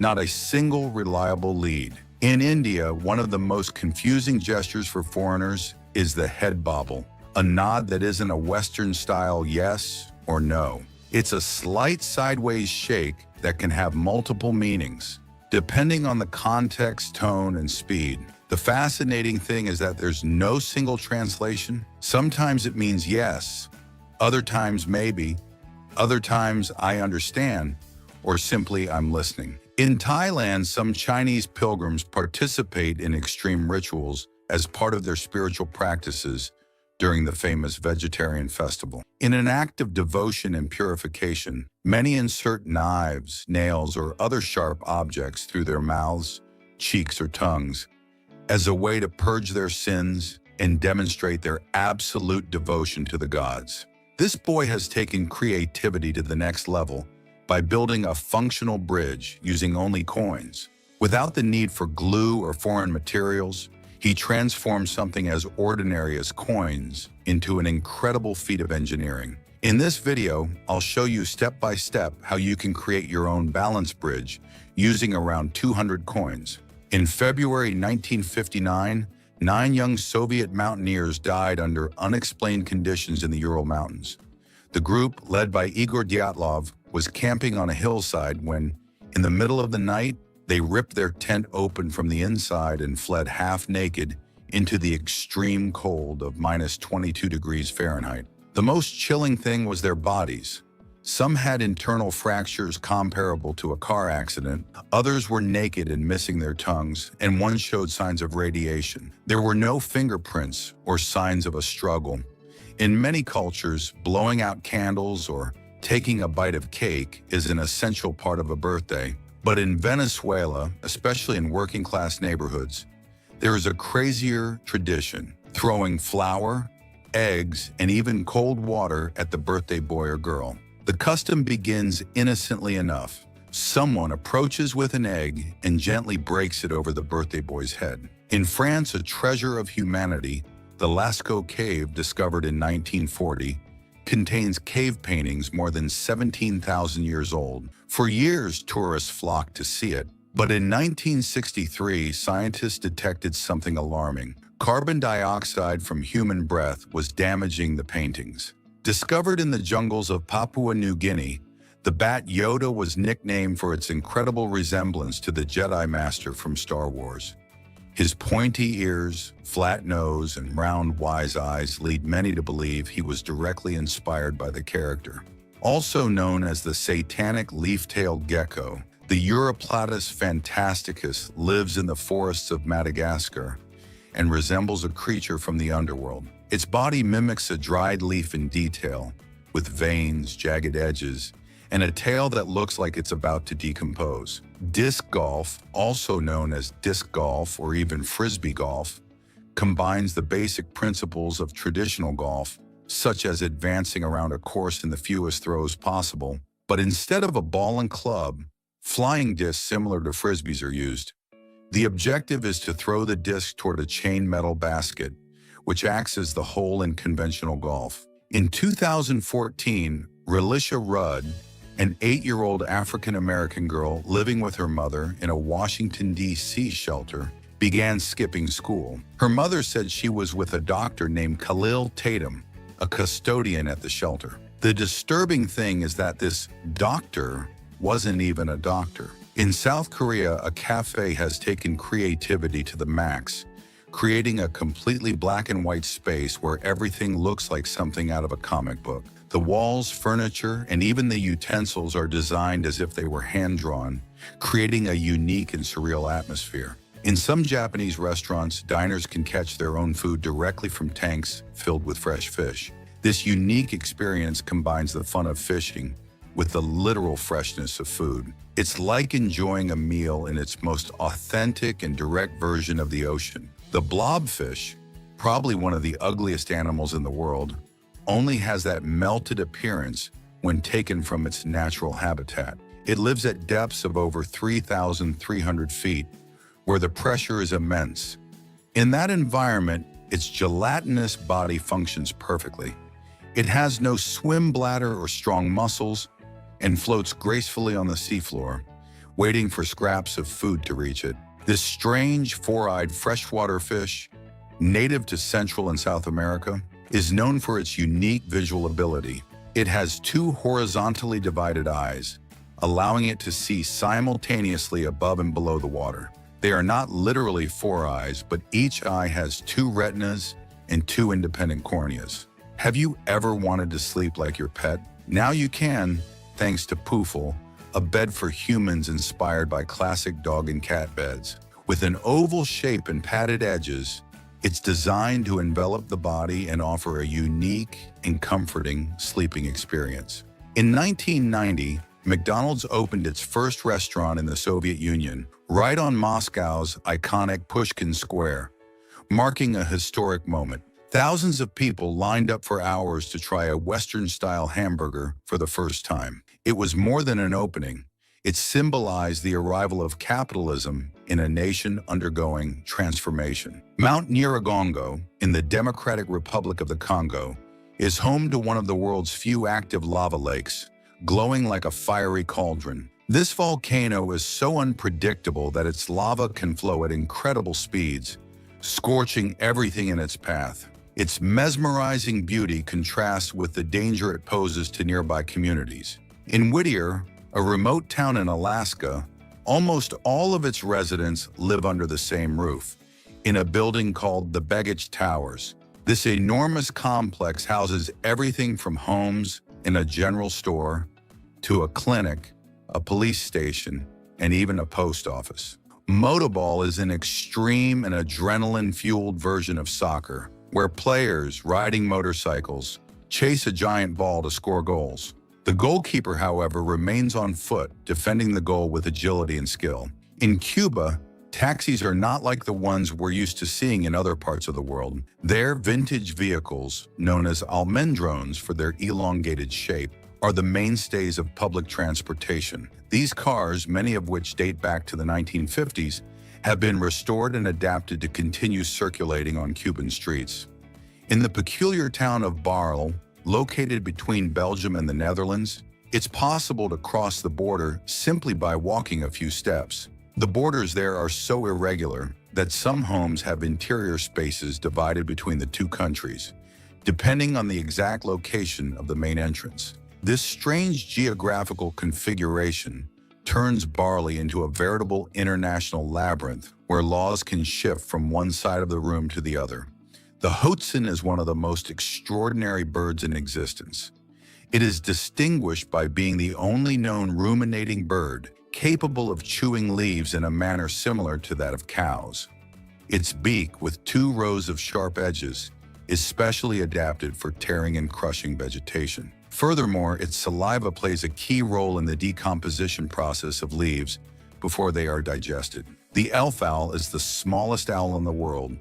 Not a single reliable lead. In India, one of the most confusing gestures for foreigners is the head bobble, a nod that isn't a Western-style yes or no. It's a slight sideways shake that can have multiple meanings, depending on the context, tone, and speed. The fascinating thing is that there's no single translation. Sometimes it means yes, other times maybe, other times I understand, or simply I'm listening. In Thailand, some Chinese pilgrims participate in extreme rituals as part of their spiritual practices during the famous vegetarian festival. In an act of devotion and purification, many insert knives, nails, or other sharp objects through their mouths, cheeks, or tongues as a way to purge their sins and demonstrate their absolute devotion to the gods. This boy has taken creativity to the next level by building a functional bridge using only coins. Without the need for glue or foreign materials, he transformed something as ordinary as coins into an incredible feat of engineering. In this video, I'll show you step by step how you can create your own balance bridge using around 200 coins. In February 1959, 9 young Soviet mountaineers died under unexplained conditions in the Ural Mountains. The group, led by Igor Dyatlov, was camping on a hillside when, in the middle of the night, they ripped their tent open from the inside and fled half naked into the extreme cold of -22 degrees Fahrenheit. The most chilling thing was their bodies. Some had internal fractures comparable to a car accident, others were naked and missing their tongues, and one showed signs of radiation. There were no fingerprints or signs of a struggle. In many cultures, blowing out candles or taking a bite of cake is an essential part of a birthday. But in Venezuela, especially in working-class neighborhoods, there is a crazier tradition, throwing flour, eggs, and even cold water at the birthday boy or girl. The custom begins innocently enough. Someone approaches with an egg and gently breaks it over the birthday boy's head. In France, a treasure of humanity, the Lascaux Cave, discovered in 1940, contains cave paintings more than 17,000 years old. For years, tourists flocked to see it. But in 1963, scientists detected something alarming. Carbon dioxide from human breath was damaging the paintings. Discovered in the jungles of Papua New Guinea, the bat Yoda was nicknamed for its incredible resemblance to the Jedi Master from Star Wars. His pointy ears, flat nose, and round, wise eyes lead many to believe he was directly inspired by the character. Also known as the satanic leaf-tailed gecko, the Uroplatus fantasticus lives in the forests of Madagascar and resembles a creature from the underworld. Its body mimics a dried leaf in detail, with veins, jagged edges, and a tail that looks like it's about to decompose. Disc golf, also known as disc golf or even frisbee golf, combines the basic principles of traditional golf, such as advancing around a course in the fewest throws possible. But instead of a ball and club, flying discs similar to frisbees are used. The objective is to throw the disc toward a chain metal basket, which acts as the hole in conventional golf. In 2014, Relisha Rudd, an 8-year-old African-American girl living with her mother in a Washington, D.C. shelter, began skipping school. Her mother said she was with a doctor named Khalil Tatum, a custodian at the shelter. The disturbing thing is that this doctor wasn't even a doctor. In South Korea, a cafe has taken creativity to the max, creating a completely black and white space where everything looks like something out of a comic book. The walls, furniture, and even the utensils are designed as if they were hand-drawn, creating a unique and surreal atmosphere. In some Japanese restaurants, diners can catch their own food directly from tanks filled with fresh fish. This unique experience combines the fun of fishing with the literal freshness of food. It's like enjoying a meal in its most authentic and direct version of the ocean. The blobfish, probably one of the ugliest animals in the world, only has that melted appearance when taken from its natural habitat. It lives at depths of over 3,300 feet, where the pressure is immense. In that environment, its gelatinous body functions perfectly. It has no swim bladder or strong muscles and floats gracefully on the seafloor, waiting for scraps of food to reach it. This strange, four-eyed freshwater fish, native to Central and South America, is known for its unique visual ability. It has two horizontally divided eyes, allowing it to see simultaneously above and below the water. They are not literally four eyes, but each eye has two retinas and two independent corneas. Have you ever wanted to sleep like your pet? Now you can, thanks to Poofle, a bed for humans inspired by classic dog and cat beds. With an oval shape and padded edges, it's designed to envelop the body and offer a unique and comforting sleeping experience. In 1990, McDonald's opened its first restaurant in the Soviet Union, right on Moscow's iconic Pushkin Square, marking a historic moment. Thousands of people lined up for hours to try a Western-style hamburger for the first time. It was more than an opening. It symbolized the arrival of capitalism in a nation undergoing transformation. Mount Nyiragongo, in the Democratic Republic of the Congo, is home to one of the world's few active lava lakes, glowing like a fiery cauldron. This volcano is so unpredictable that its lava can flow at incredible speeds, scorching everything in its path. Its mesmerizing beauty contrasts with the danger it poses to nearby communities. In Whittier, a remote town in Alaska, almost all of its residents live under the same roof, in a building called the Begich Towers. This enormous complex houses everything from homes and a general store to a clinic, a police station, and even a post office. Motoball is an extreme and adrenaline-fueled version of soccer, where players riding motorcycles chase a giant ball to score goals. The goalkeeper, however, remains on foot, defending the goal with agility and skill. In Cuba, taxis are not like the ones we're used to seeing in other parts of the world. They're vintage vehicles, known as almendrones for their elongated shape, are the mainstays of public transportation. These cars, many of which date back to the 1950s, have been restored and adapted to continue circulating on Cuban streets. In the peculiar town of Barl, located between Belgium and the Netherlands, it's possible to cross the border simply by walking a few steps. The borders there are so irregular that some homes have interior spaces divided between the two countries, depending on the exact location of the main entrance. This strange geographical configuration turns Barley into a veritable international labyrinth where laws can shift from one side of the room to the other. The hoatzin is one of the most extraordinary birds in existence. It is distinguished by being the only known ruminating bird capable of chewing leaves in a manner similar to that of cows. Its beak, with two rows of sharp edges, is specially adapted for tearing and crushing vegetation. Furthermore, its saliva plays a key role in the decomposition process of leaves before they are digested. The elf owl is the smallest owl in the world,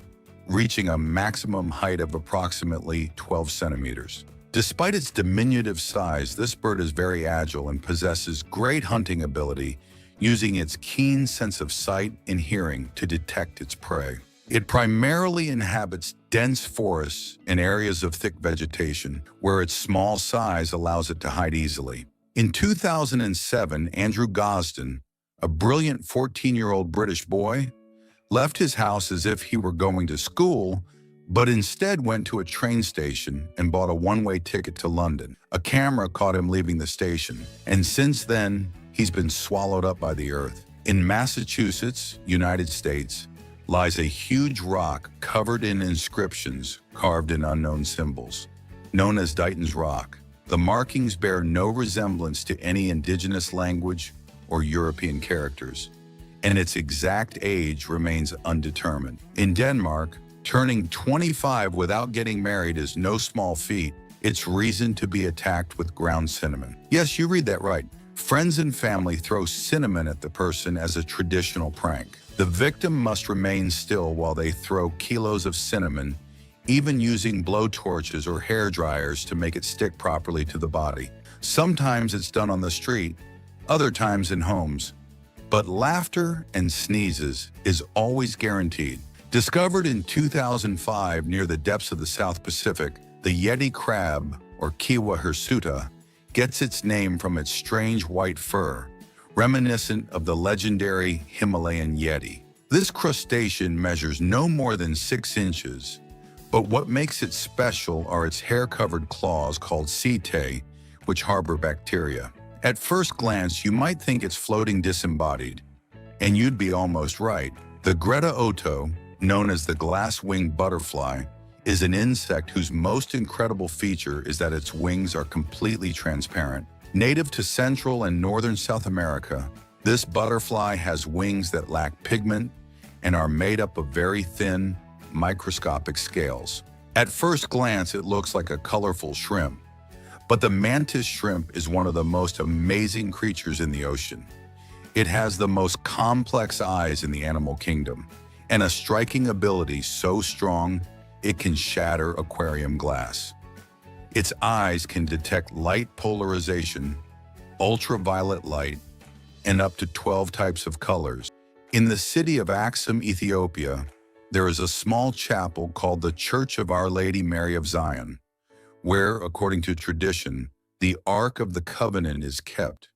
reaching a maximum height of approximately 12 centimeters. Despite its diminutive size, this bird is very agile and possesses great hunting ability, using its keen sense of sight and hearing to detect its prey. It primarily inhabits dense forests and areas of thick vegetation, where its small size allows it to hide easily. In 2007, Andrew Gosden, a brilliant 14-year-old British boy, left his house as if he were going to school, but instead went to a train station and bought a one-way ticket to London. A camera caught him leaving the station, and since then, he's been swallowed up by the earth. In Massachusetts, United States, lies a huge rock covered in inscriptions carved in unknown symbols. Known as Dighton's Rock, the markings bear no resemblance to any indigenous language or European characters, and its exact age remains undetermined. In Denmark, turning 25 without getting married is no small feat. It's reason to be attacked with ground cinnamon. Yes, you read that right. Friends and family throw cinnamon at the person as a traditional prank. The victim must remain still while they throw kilos of cinnamon, even using blowtorches or hair dryers to make it stick properly to the body. Sometimes it's done on the street, other times in homes. But laughter and sneezes is always guaranteed. Discovered in 2005 near the depths of the South Pacific, the Yeti crab, or Kiwa hirsuta, gets its name from its strange white fur, reminiscent of the legendary Himalayan Yeti. This crustacean measures no more than 6 inches, but what makes it special are its hair-covered claws called setae, which harbor bacteria. At first glance, you might think it's floating disembodied, and you'd be almost right. The Greta Otto, known as the glass-winged butterfly, is an insect whose most incredible feature is that its wings are completely transparent. Native to Central and Northern South America, this butterfly has wings that lack pigment and are made up of very thin, microscopic scales. At first glance, it looks like a colorful shrimp, but the mantis shrimp is one of the most amazing creatures in the ocean. It has the most complex eyes in the animal kingdom, and a striking ability so strong it can shatter aquarium glass. Its eyes can detect light polarization, ultraviolet light, and up to 12 types of colors. In the city of Axum, Ethiopia, there is a small chapel called the Church of Our Lady Mary of Zion, where, according to tradition, the Ark of the Covenant is kept,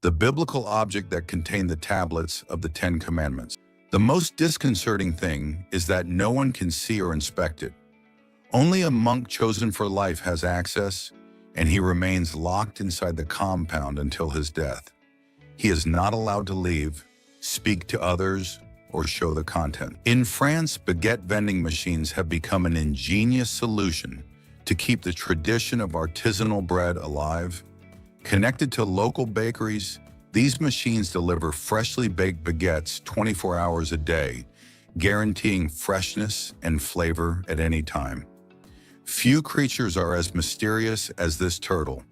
the biblical object that contained the tablets of the Ten Commandments. The most disconcerting thing is that no one can see or inspect it. Only a monk chosen for life has access, and he remains locked inside the compound until his death. He is not allowed to leave, speak to others, or show the content. In France, baguette vending machines have become an ingenious solution to keep the tradition of artisanal bread alive. Connected to local bakeries, these machines deliver freshly baked baguettes 24 hours a day, guaranteeing freshness and flavor at any time. Few creatures are as mysterious as this turtle.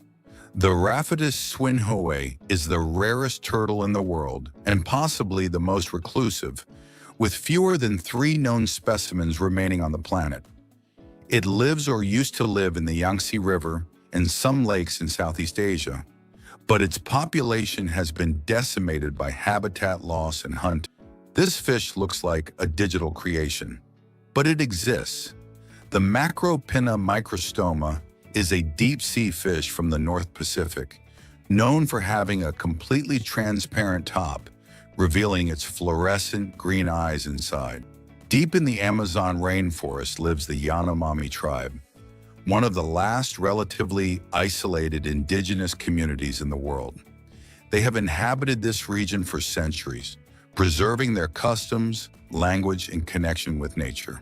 The Raphitus swinhoe is the rarest turtle in the world and possibly the most reclusive, with fewer than 3 known specimens remaining on the planet. It lives or used to live in the Yangtze River and some lakes in Southeast Asia, but its population has been decimated by habitat loss and hunting. This fish looks like a digital creation, but it exists. The Macropinna microstoma is a deep-sea fish from the North Pacific, known for having a completely transparent top, revealing its fluorescent green eyes inside. Deep in the Amazon rainforest lives the Yanomami tribe, one of the last relatively isolated indigenous communities in the world. They have inhabited this region for centuries, preserving their customs, language, and connection with nature.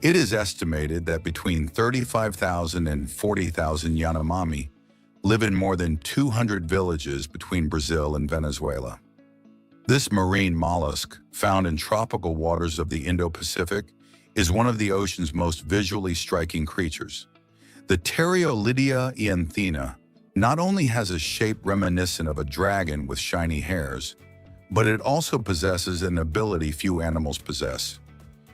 It is estimated that between 35,000 and 40,000 Yanomami live in more than 200 villages between Brazil and Venezuela. This marine mollusk, found in tropical waters of the Indo-Pacific, is one of the ocean's most visually striking creatures. The Pteriolidia ianthina not only has a shape reminiscent of a dragon with shiny hairs, but it also possesses an ability few animals possess.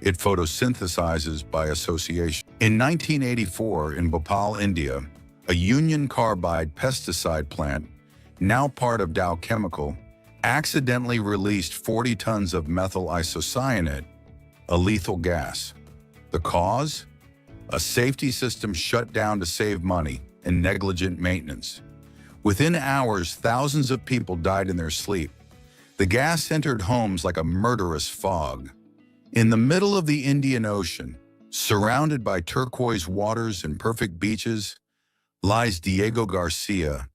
It photosynthesizes by association. In 1984, in Bhopal, India, a union carbide pesticide plant, now part of Dow Chemical, accidentally released 40 tons of methyl isocyanate, a lethal gas. The cause? A safety system shut down to save money and negligent maintenance. Within hours, thousands of people died in their sleep. The gas entered homes like a murderous fog. In the middle of the Indian Ocean, surrounded by turquoise waters and perfect beaches, lies Diego Garcia,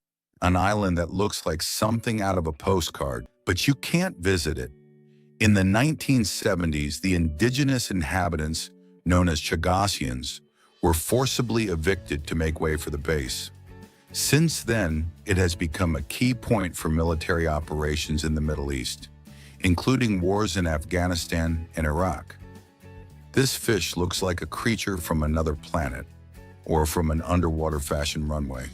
an island that looks like something out of a postcard, but you can't visit it. In the 1970s, the indigenous inhabitants, known as Chagasians, were forcibly evicted to make way for the base. Since then, it has become a key point for military operations in the Middle East, including wars in Afghanistan and Iraq. This fish looks like a creature from another planet or from an underwater fashion runway.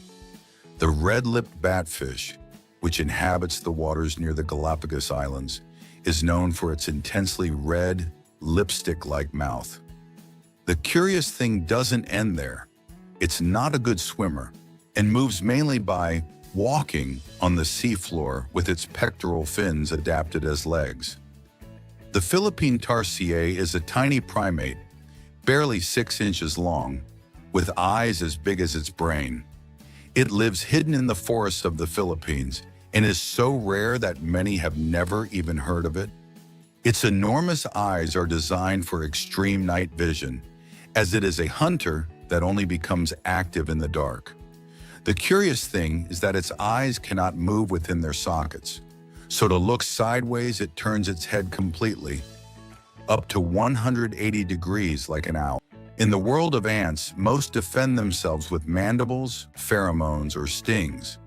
The red-lipped batfish, which inhabits the waters near the Galapagos Islands, is known for its intensely red, lipstick-like mouth. The curious thing doesn't end there. It's not a good swimmer and moves mainly by walking on the seafloor with its pectoral fins adapted as legs. The Philippine tarsier is a tiny primate, barely 6 inches long, with eyes as big as its brain. It lives hidden in the forests of the Philippines and is so rare that many have never even heard of it. Its enormous eyes are designed for extreme night vision, as it is a hunter that only becomes active in the dark. The curious thing is that its eyes cannot move within their sockets. So to look sideways, it turns its head completely, up to 180 degrees like an owl. In the world of ants, most defend themselves with mandibles, pheromones, or stings.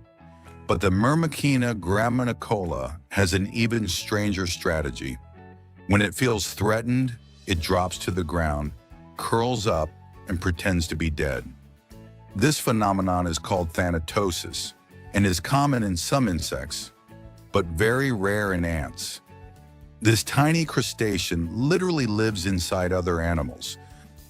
But the Myrmecina graminicola has an even stranger strategy. When it feels threatened, it drops to the ground, curls up, and pretends to be dead. This phenomenon is called thanatosis and is common in some insects, but very rare in ants. This tiny crustacean literally lives inside other animals.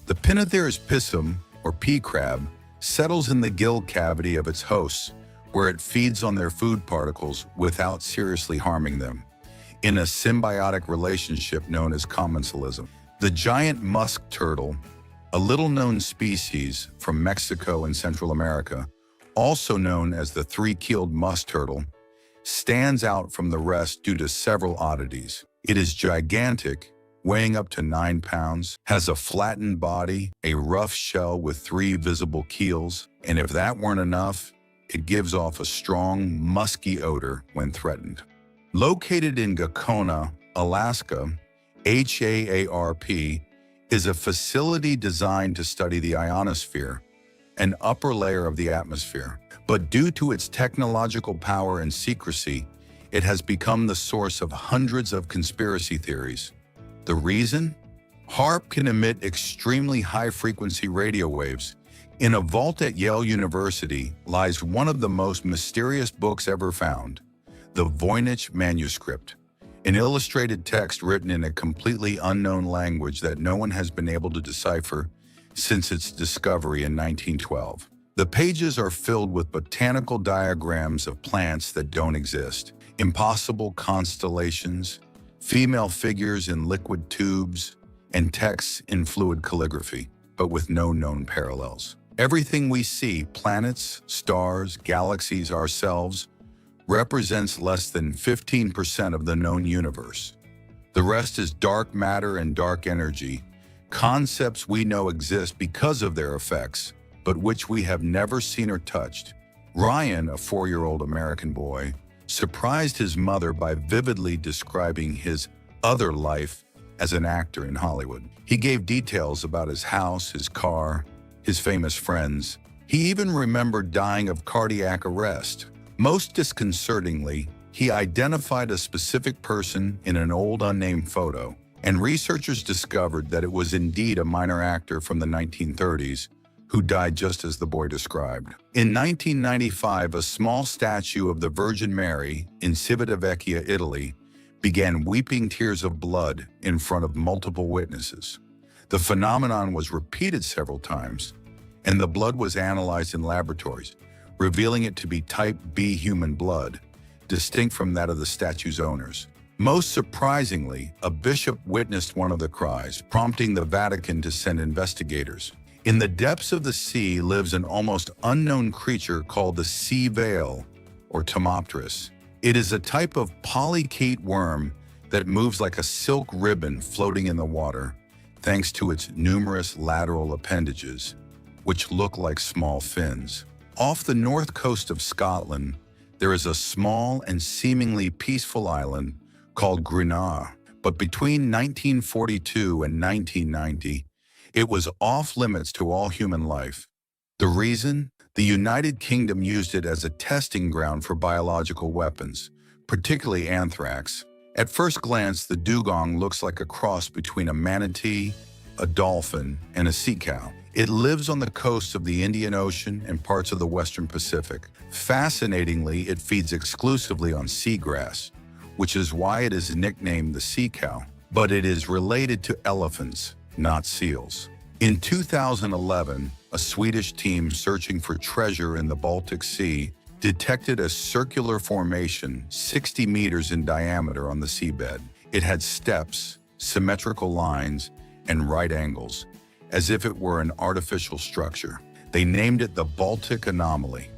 The Pinnotheris pisum, or pea crab, settles in the gill cavity of its hosts, where it feeds on their food particles without seriously harming them, in a symbiotic relationship known as commensalism. The giant musk turtle, a little-known species from Mexico and Central America, also known as the three-keeled musk turtle, stands out from the rest due to several oddities. It is gigantic, weighing up to 9 pounds, has a flattened body, a rough shell with 3 visible keels, and if that weren't enough, it gives off a strong, musky odor when threatened. Located in Gakona, Alaska, HAARP is a facility designed to study the ionosphere, an upper layer of the atmosphere. But due to its technological power and secrecy, it has become the source of hundreds of conspiracy theories. The reason? HAARP can emit extremely high-frequency radio waves. In a vault at Yale University lies one of the most mysterious books ever found, the Voynich manuscript, an illustrated text written in a completely unknown language that no one has been able to decipher since its discovery in 1912. The pages are filled with botanical diagrams of plants that don't exist, impossible constellations, female figures in liquid tubes, and texts in fluid calligraphy, but with no known parallels. Everything we see, planets, stars, galaxies, ourselves, represents less than 15% of the known universe. The rest is dark matter and dark energy, concepts we know exist because of their effects, but which we have never seen or touched. Ryan, a 4-year-old American boy, surprised his mother by vividly describing his other life as an actor in Hollywood. He gave details about his house, his car, his famous friends. He even remembered dying of cardiac arrest. Most disconcertingly, he identified a specific person in an old unnamed photo, and researchers discovered that it was indeed a minor actor from the 1930s who died just as the boy described. In 1995, a small statue of the Virgin Mary in Civitavecchia, Italy, began weeping tears of blood in front of multiple witnesses. The phenomenon was repeated several times, and the blood was analyzed in laboratories, revealing it to be type B human blood, distinct from that of the statue's owners. Most surprisingly, a bishop witnessed one of the cries, prompting the Vatican to send investigators. In the depths of the sea lives an almost unknown creature called the sea veil, or Tomopteris. It is a type of polychaete worm that moves like a silk ribbon floating in the water, thanks to its numerous lateral appendages, which look like small fins. Off the north coast of Scotland, there is a small and seemingly peaceful island called Greenock, but between 1942 and 1990, it was off-limits to all human life. The reason? The United Kingdom used it as a testing ground for biological weapons, particularly anthrax. At first glance, the dugong looks like a cross between a manatee, a dolphin, and a sea cow. It lives on the coasts of the Indian Ocean and parts of the Western Pacific. Fascinatingly, it feeds exclusively on seagrass, which is why it is nicknamed the sea cow. But it is related to elephants, not seals. In 2011, a Swedish team searching for treasure in the Baltic Sea detected a circular formation 60 meters in diameter on the seabed. It had steps, symmetrical lines, and right angles, as if it were an artificial structure. They named it the Baltic Anomaly.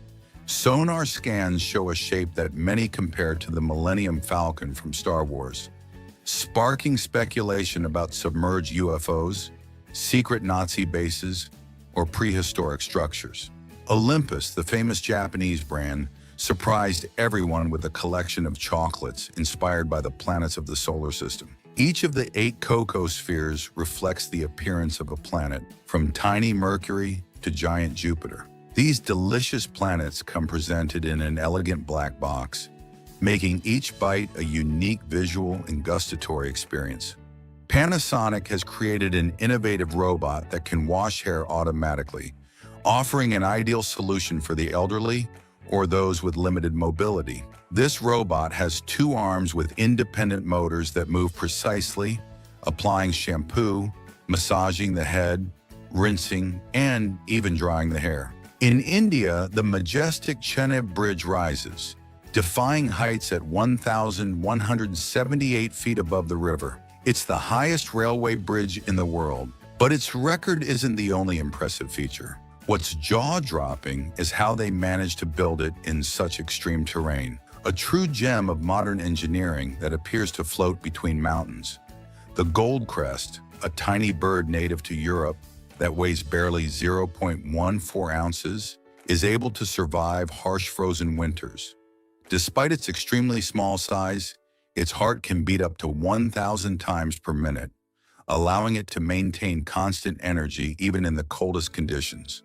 Sonar scans show a shape that many compare to the Millennium Falcon from Star Wars, sparking speculation about submerged UFOs, secret Nazi bases, or prehistoric structures. Olympus, the famous Japanese brand, surprised everyone with a collection of chocolates inspired by the planets of the solar system. Each of the 8 cocoa spheres reflects the appearance of a planet, from tiny Mercury to giant Jupiter. These delicious planets come presented in an elegant black box, making each bite a unique visual and gustatory experience. Panasonic has created an innovative robot that can wash hair automatically, offering an ideal solution for the elderly or those with limited mobility. This robot has 2 arms with independent motors that move precisely, applying shampoo, massaging the head, rinsing, and even drying the hair. In India, the majestic Chenab Bridge rises, defying heights at 1,178 feet above the river. It's the highest railway bridge in the world, but its record isn't the only impressive feature. What's jaw-dropping is how they managed to build it in such extreme terrain, a true gem of modern engineering that appears to float between mountains. The gold crest, a tiny bird native to Europe that weighs barely 0.14 ounces, is able to survive harsh frozen winters. Despite its extremely small size, its heart can beat up to 1,000 times per minute, allowing it to maintain constant energy even in the coldest conditions.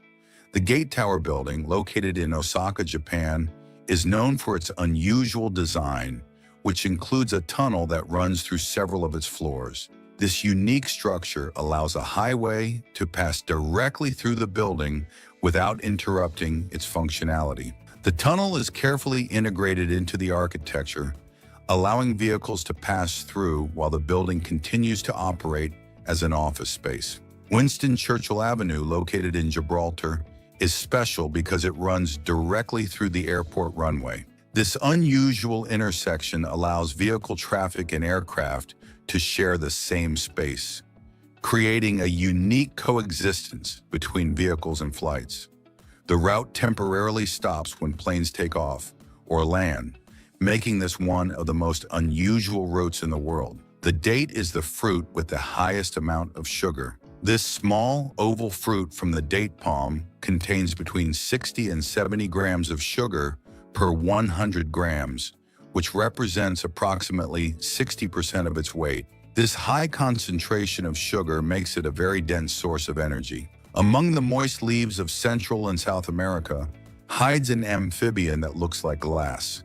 The Gate Tower building, located in Osaka, Japan, is known for its unusual design, which includes a tunnel that runs through several of its floors. This unique structure allows a highway to pass directly through the building without interrupting its functionality. The tunnel is carefully integrated into the architecture, allowing vehicles to pass through while the building continues to operate as an office space. Winston Churchill Avenue, located in Gibraltar, is special because it runs directly through the airport runway. This unusual intersection allows vehicle traffic and aircraft to share the same space, creating a unique coexistence between vehicles and flights. The route temporarily stops when planes take off or land, making this one of the most unusual routes in the world. The date is the fruit with the highest amount of sugar. This small, oval fruit from the date palm contains between 60 and 70 grams of sugar per 100 grams, which represents approximately 60% of its weight. This high concentration of sugar makes it a very dense source of energy. Among the moist leaves of Central and South America hides an amphibian that looks like glass.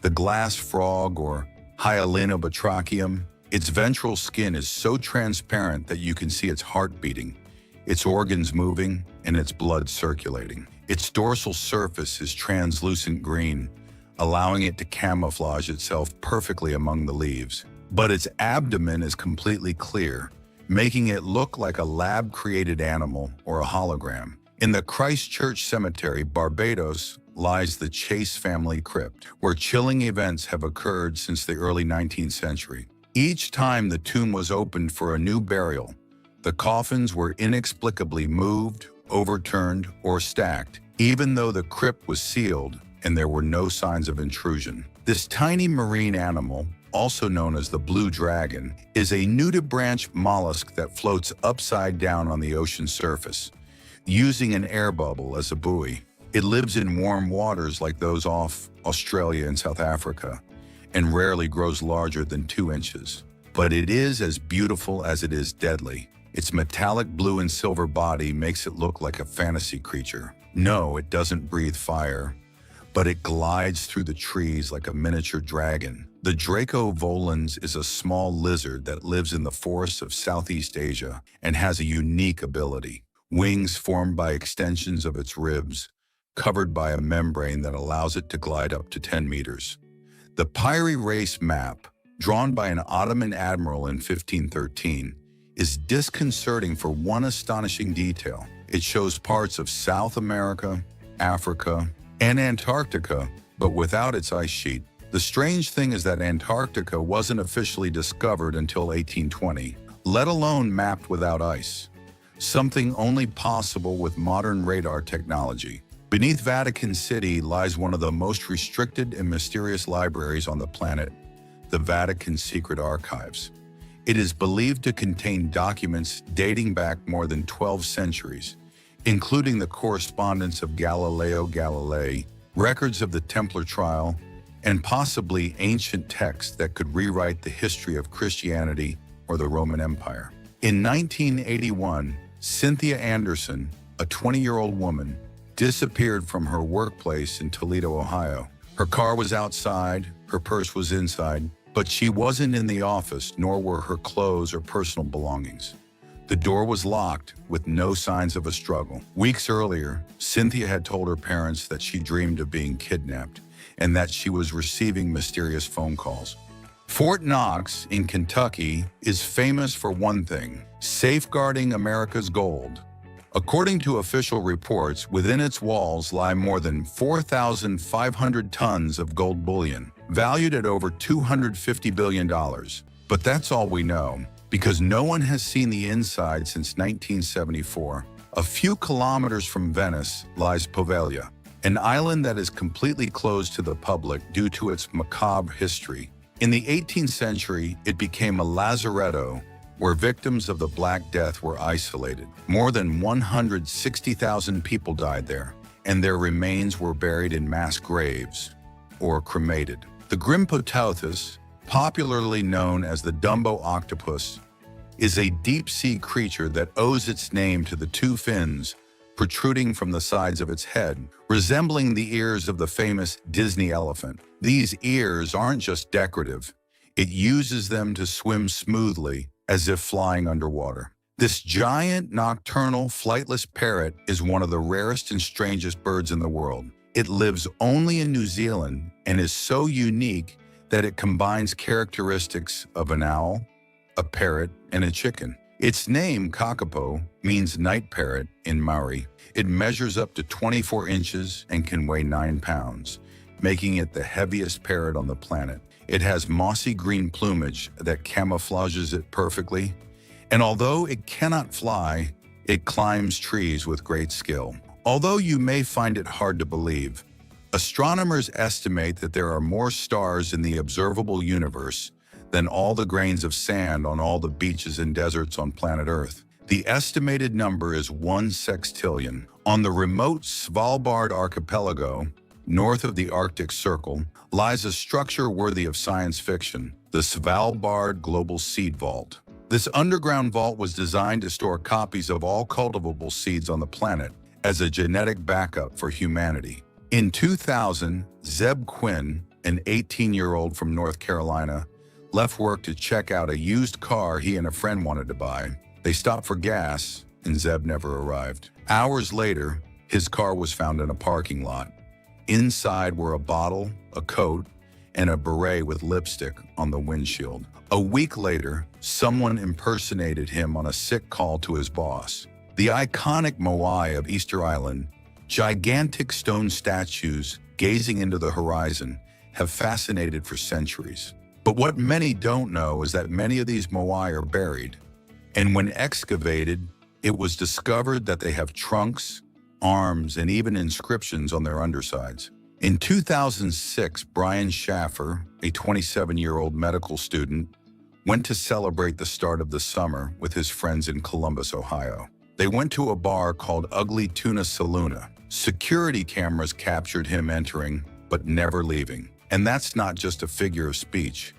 The glass frog, or Hyalinobatrachium. Its ventral skin is so transparent that you can see its heart beating, its organs moving, and its blood circulating. Its dorsal surface is translucent green, allowing it to camouflage itself perfectly among the leaves. But its abdomen is completely clear, making it look like a lab-created animal or a hologram. In the Christchurch Cemetery, Barbados, lies the Chase family crypt, where chilling events have occurred since the early 19th century. Each time the tomb was opened for a new burial, the coffins were inexplicably moved, overturned, or stacked, even though the crypt was sealed and there were no signs of intrusion. This tiny marine animal, also known as the blue dragon, is a nudibranch mollusk that floats upside down on the ocean surface, using an air bubble as a buoy. It lives in warm waters like those off Australia and South Africa, and rarely grows larger than 2 inches. But it is as beautiful as it is deadly. Its metallic blue and silver body makes it look like a fantasy creature. No, it doesn't breathe fire, but it glides through the trees like a miniature dragon. The Draco volans is a small lizard that lives in the forests of Southeast Asia and has a unique ability. Wings formed by extensions of its ribs, covered by a membrane that allows it to glide up to 10 meters. The Piri Reis map, drawn by an Ottoman admiral in 1513, is disconcerting for one astonishing detail. It shows parts of South America, Africa, and Antarctica, but without its ice sheet. The strange thing is that Antarctica wasn't officially discovered until 1820, let alone mapped without ice, something only possible with modern radar technology. Beneath Vatican City lies one of the most restricted and mysterious libraries on the planet, the Vatican Secret Archives. It is believed to contain documents dating back more than 12 centuries, including the correspondence of Galileo Galilei, records of the Templar trial, and possibly ancient texts that could rewrite the history of Christianity or the Roman Empire. In 1981, Cynthia Anderson, a 20-year-old woman, disappeared from her workplace in Toledo, Ohio. Her car was outside, her purse was inside, but she wasn't in the office, nor were her clothes or personal belongings. The door was locked, with no signs of a struggle. Weeks earlier, Cynthia had told her parents that she dreamed of being kidnapped and that she was receiving mysterious phone calls. Fort Knox in Kentucky is famous for one thing: safeguarding America's gold. According to official reports, within its walls lie more than 4,500 tons of gold bullion, valued at over $250 billion. But that's all we know, because no one has seen the inside since 1974. A few kilometers from Venice lies Poveglia, an island that is completely closed to the public due to its macabre history. In the 18th century, it became a lazaretto where victims of the Black Death were isolated. More than 160,000 people died there, and their remains were buried in mass graves or cremated. The Grimpotauthus, popularly known as the Dumbo octopus, is a deep-sea creature that owes its name to the two fins protruding from the sides of its head, resembling the ears of the famous Disney elephant. These ears aren't just decorative. It uses them to swim smoothly, as if flying underwater. This giant nocturnal flightless parrot is one of the rarest and strangest birds in the world. It lives only in New Zealand and is so unique that it combines characteristics of an owl, a parrot, and a chicken. Its name, kakapo, means night parrot in Maori. It measures up to 24 inches and can weigh 9 pounds, making it the heaviest parrot on the planet. It has mossy green plumage that camouflages it perfectly, and although it cannot fly, it climbs trees with great skill. Although you may find it hard to believe, astronomers estimate that there are more stars in the observable universe than all the grains of sand on all the beaches and deserts on planet Earth. The estimated number is 1 sextillion. On the remote Svalbard archipelago, north of the Arctic Circle, lies a structure worthy of science fiction, the Svalbard Global Seed Vault. This underground vault was designed to store copies of all cultivable seeds on the planet as a genetic backup for humanity. In 2000, Zeb Quinn, an 18-year-old from North Carolina, left work to check out a used car he and a friend wanted to buy. They stopped for gas, and Zeb never arrived. Hours later, his car was found in a parking lot. Inside were a bottle, a coat, and a beret with lipstick on the windshield. A week later, someone impersonated him on a sick call to his boss. The iconic moai of Easter Island, gigantic stone statues gazing into the horizon, have fascinated for centuries. But what many don't know is that many of these moai are buried, and when excavated, it was discovered that they have trunks, arms, and even inscriptions on their undersides. In 2006, Brian Schaffer, a 27-year-old medical student, went to celebrate the start of the summer with his friends in Columbus, Ohio. They went to a bar called Ugly Tuna Saloona. Security cameras captured him entering, but never leaving. And that's not just a figure of speech.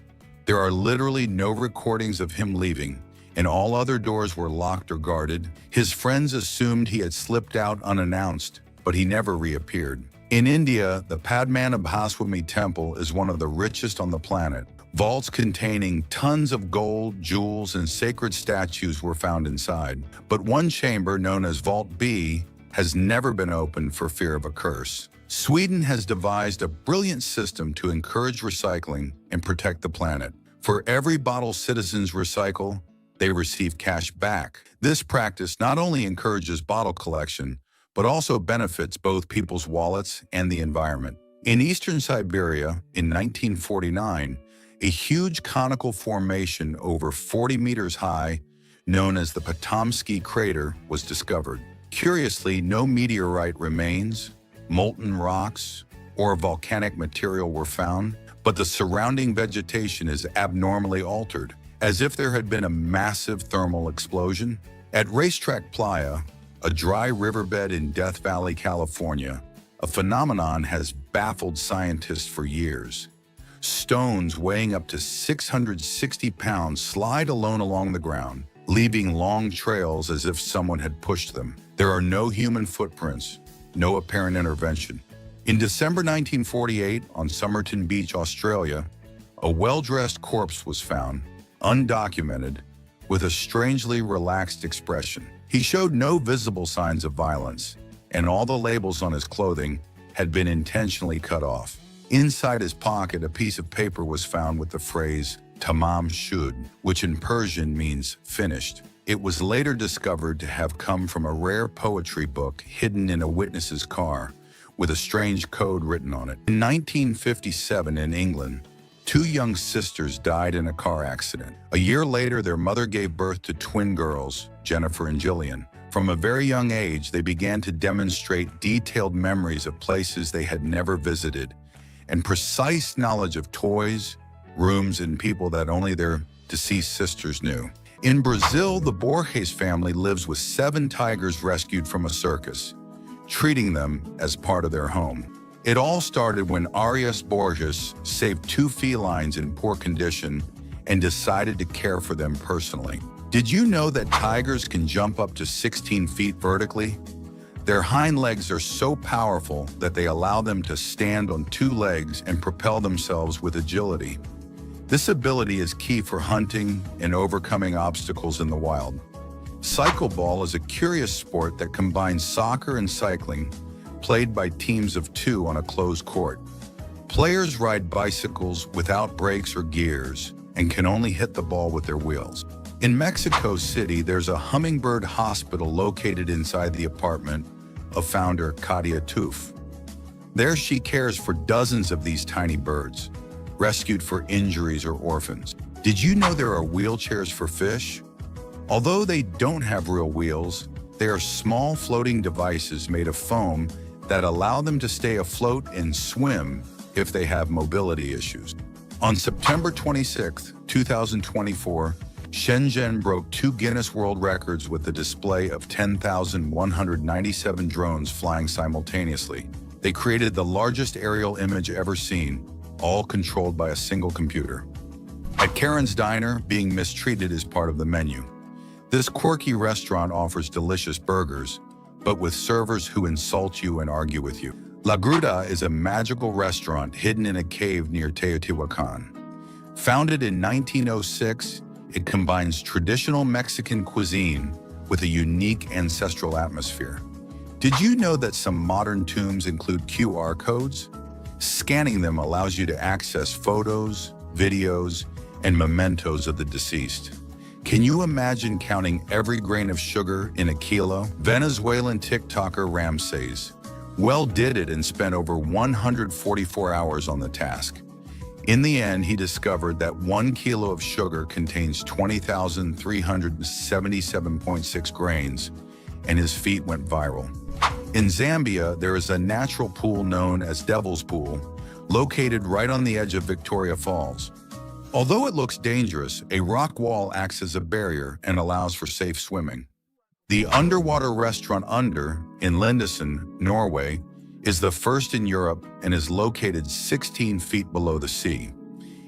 There are literally no recordings of him leaving, and all other doors were locked or guarded. His friends assumed he had slipped out unannounced, but he never reappeared. In India, the Padmanabhaswamy Temple is one of the richest on the planet. Vaults containing tons of gold, jewels, and sacred statues were found inside. But one chamber, known as Vault B, has never been opened for fear of a curse. Sweden has devised a brilliant system to encourage recycling and protect the planet. For every bottle citizens recycle, they receive cash back. This practice not only encourages bottle collection, but also benefits both people's wallets and the environment. In eastern Siberia, in 1949, a huge conical formation over 40 meters high, known as the Potomsky Crater, was discovered. Curiously, no meteorite remains, molten rocks, or volcanic material were found, but the surrounding vegetation is abnormally altered, as if there had been a massive thermal explosion. At Racetrack Playa, a dry riverbed in Death Valley, California, a phenomenon has baffled scientists for years. Stones weighing up to 660 pounds slide alone along the ground, leaving long trails as if someone had pushed them. There are no human footprints, no apparent intervention. In December 1948, on Somerton Beach, Australia, a well-dressed corpse was found, undocumented, with a strangely relaxed expression. He showed no visible signs of violence, and all the labels on his clothing had been intentionally cut off. Inside his pocket, a piece of paper was found with the phrase "tamam shud," which in Persian means finished. It was later discovered to have come from a rare poetry book hidden in a witness's car, with a strange code written on it. In 1957 in England, two young sisters died in a car accident. A year later, their mother gave birth to twin girls, Jennifer and Jillian. From a very young age, they began to demonstrate detailed memories of places they had never visited, and precise knowledge of toys, rooms, and people that only their deceased sisters knew. In Brazil, the Borges family lives with 7 tigers rescued from a circus, treating them as part of their home. It all started when Arias Borges saved 2 felines in poor condition and decided to care for them personally. Did you know that tigers can jump up to 16 feet vertically? Their hind legs are so powerful that they allow them to stand on 2 legs and propel themselves with agility. This ability is key for hunting and overcoming obstacles in the wild. Cycleball is a curious sport that combines soccer and cycling, played by teams of 2 on a closed court. Players ride bicycles without brakes or gears and can only hit the ball with their wheels. In Mexico City, there's a hummingbird hospital located inside the apartment of founder Katia Toof. There she cares for dozens of these tiny birds, rescued for injuries or orphans. Did you know there are wheelchairs for fish? Although they don't have real wheels, they are small floating devices made of foam that allow them to stay afloat and swim if they have mobility issues. On September 26, 2024, Shenzhen broke 2 Guinness World Records with the display of 10,197 drones flying simultaneously. They created the largest aerial image ever seen, all controlled by a single computer. At Karen's Diner, being mistreated is part of the menu. This quirky restaurant offers delicious burgers, but with servers who insult you and argue with you. La Gruta is a magical restaurant hidden in a cave near Teotihuacan. Founded in 1906, it combines traditional Mexican cuisine with a unique ancestral atmosphere. Did you know that some modern tombs include QR codes? Scanning them allows you to access photos, videos, and mementos of the deceased. Can you imagine counting every grain of sugar in a kilo? Venezuelan TikToker Ramses well did it and spent over 144 hours on the task. In the end, he discovered that 1 kilo of sugar contains 20,377.6 grains, and his feat went viral. In Zambia, there is a natural pool known as Devil's Pool, located right on the edge of Victoria Falls. Although it looks dangerous, a rock wall acts as a barrier and allows for safe swimming. The underwater restaurant Under, in Lindesand, Norway, is the first in Europe and is located 16 feet below the sea.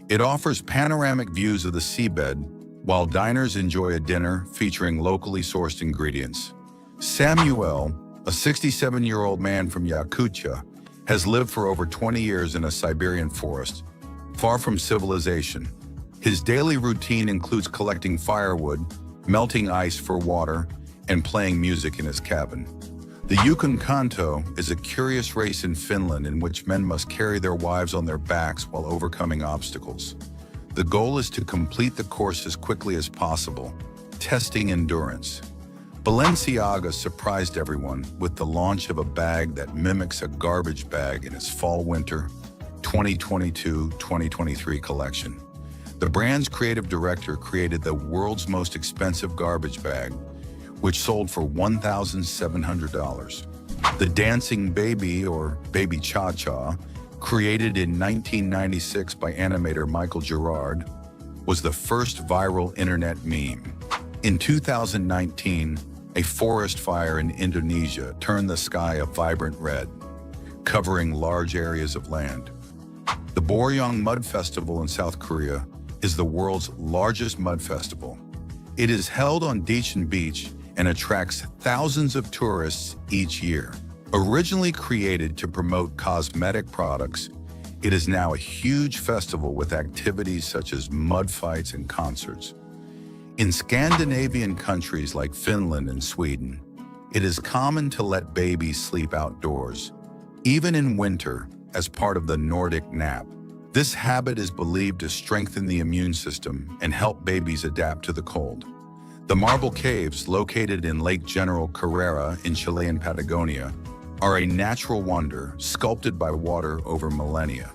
It offers panoramic views of the seabed, while diners enjoy a dinner featuring locally sourced ingredients. Samuel, a 67-year-old man from Yakutia, has lived for over 20 years in a Siberian forest, far from civilization. His daily routine includes collecting firewood, melting ice for water, and playing music in his cabin. The Yukon Kanto is a curious race in Finland in which men must carry their wives on their backs while overcoming obstacles. The goal is to complete the course as quickly as possible, testing endurance. Balenciaga surprised everyone with the launch of a bag that mimics a garbage bag in its fall-winter 2022-2023 collection. The brand's creative director created the world's most expensive garbage bag, which sold for $1,700. The Dancing Baby, or Baby Cha-Cha, created in 1996 by animator Michael Gerard, was the first viral internet meme. In 2019, A forest fire in Indonesia turned the sky a vibrant red, covering large areas of land. The Boryong Mud Festival in South Korea is the world's largest mud festival. It is held on Daecheon Beach and attracts thousands of tourists each year. Originally created to promote cosmetic products, it is now a huge festival with activities such as mud fights and concerts. In Scandinavian countries like Finland and Sweden, it is common to let babies sleep outdoors, even in winter, as part of the Nordic nap. This habit is believed to strengthen the immune system and help babies adapt to the cold. The Marble Caves, located in Lake General Carrera in Chilean Patagonia, are a natural wonder sculpted by water over millennia.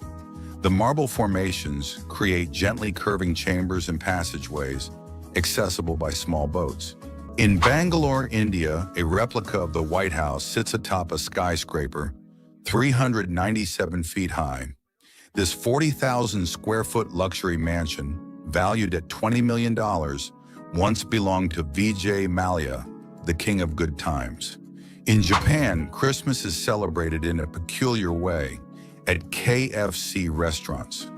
The marble formations create gently curving chambers and passageways accessible by small boats. In Bangalore, India, a replica of the White House sits atop a skyscraper 397 feet high. This 40,000 square foot luxury mansion, valued at $20 million, once belonged to Vijay Mallya, the king of good times. In Japan, Christmas is celebrated in a peculiar way at KFC restaurants.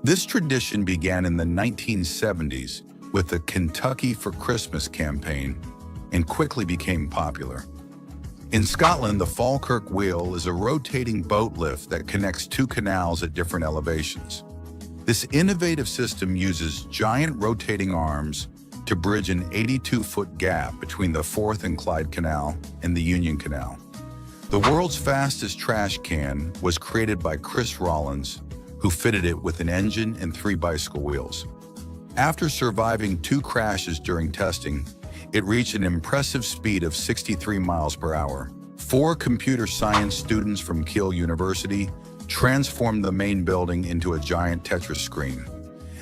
This tradition began in the 1970s with the Kentucky for Christmas campaign and quickly became popular. In Scotland, the Falkirk Wheel is a rotating boat lift that connects two canals at different elevations. This innovative system uses giant rotating arms to bridge an 82-foot gap between the Forth and Clyde Canal and the Union Canal. The world's fastest trash can was created by Chris Rollins, who fitted it with an engine and 3 bicycle wheels. After surviving 2 crashes during testing, it reached an impressive speed of 63 miles per hour. 4 computer science students from Kiel University transformed the main building into a giant Tetris screen.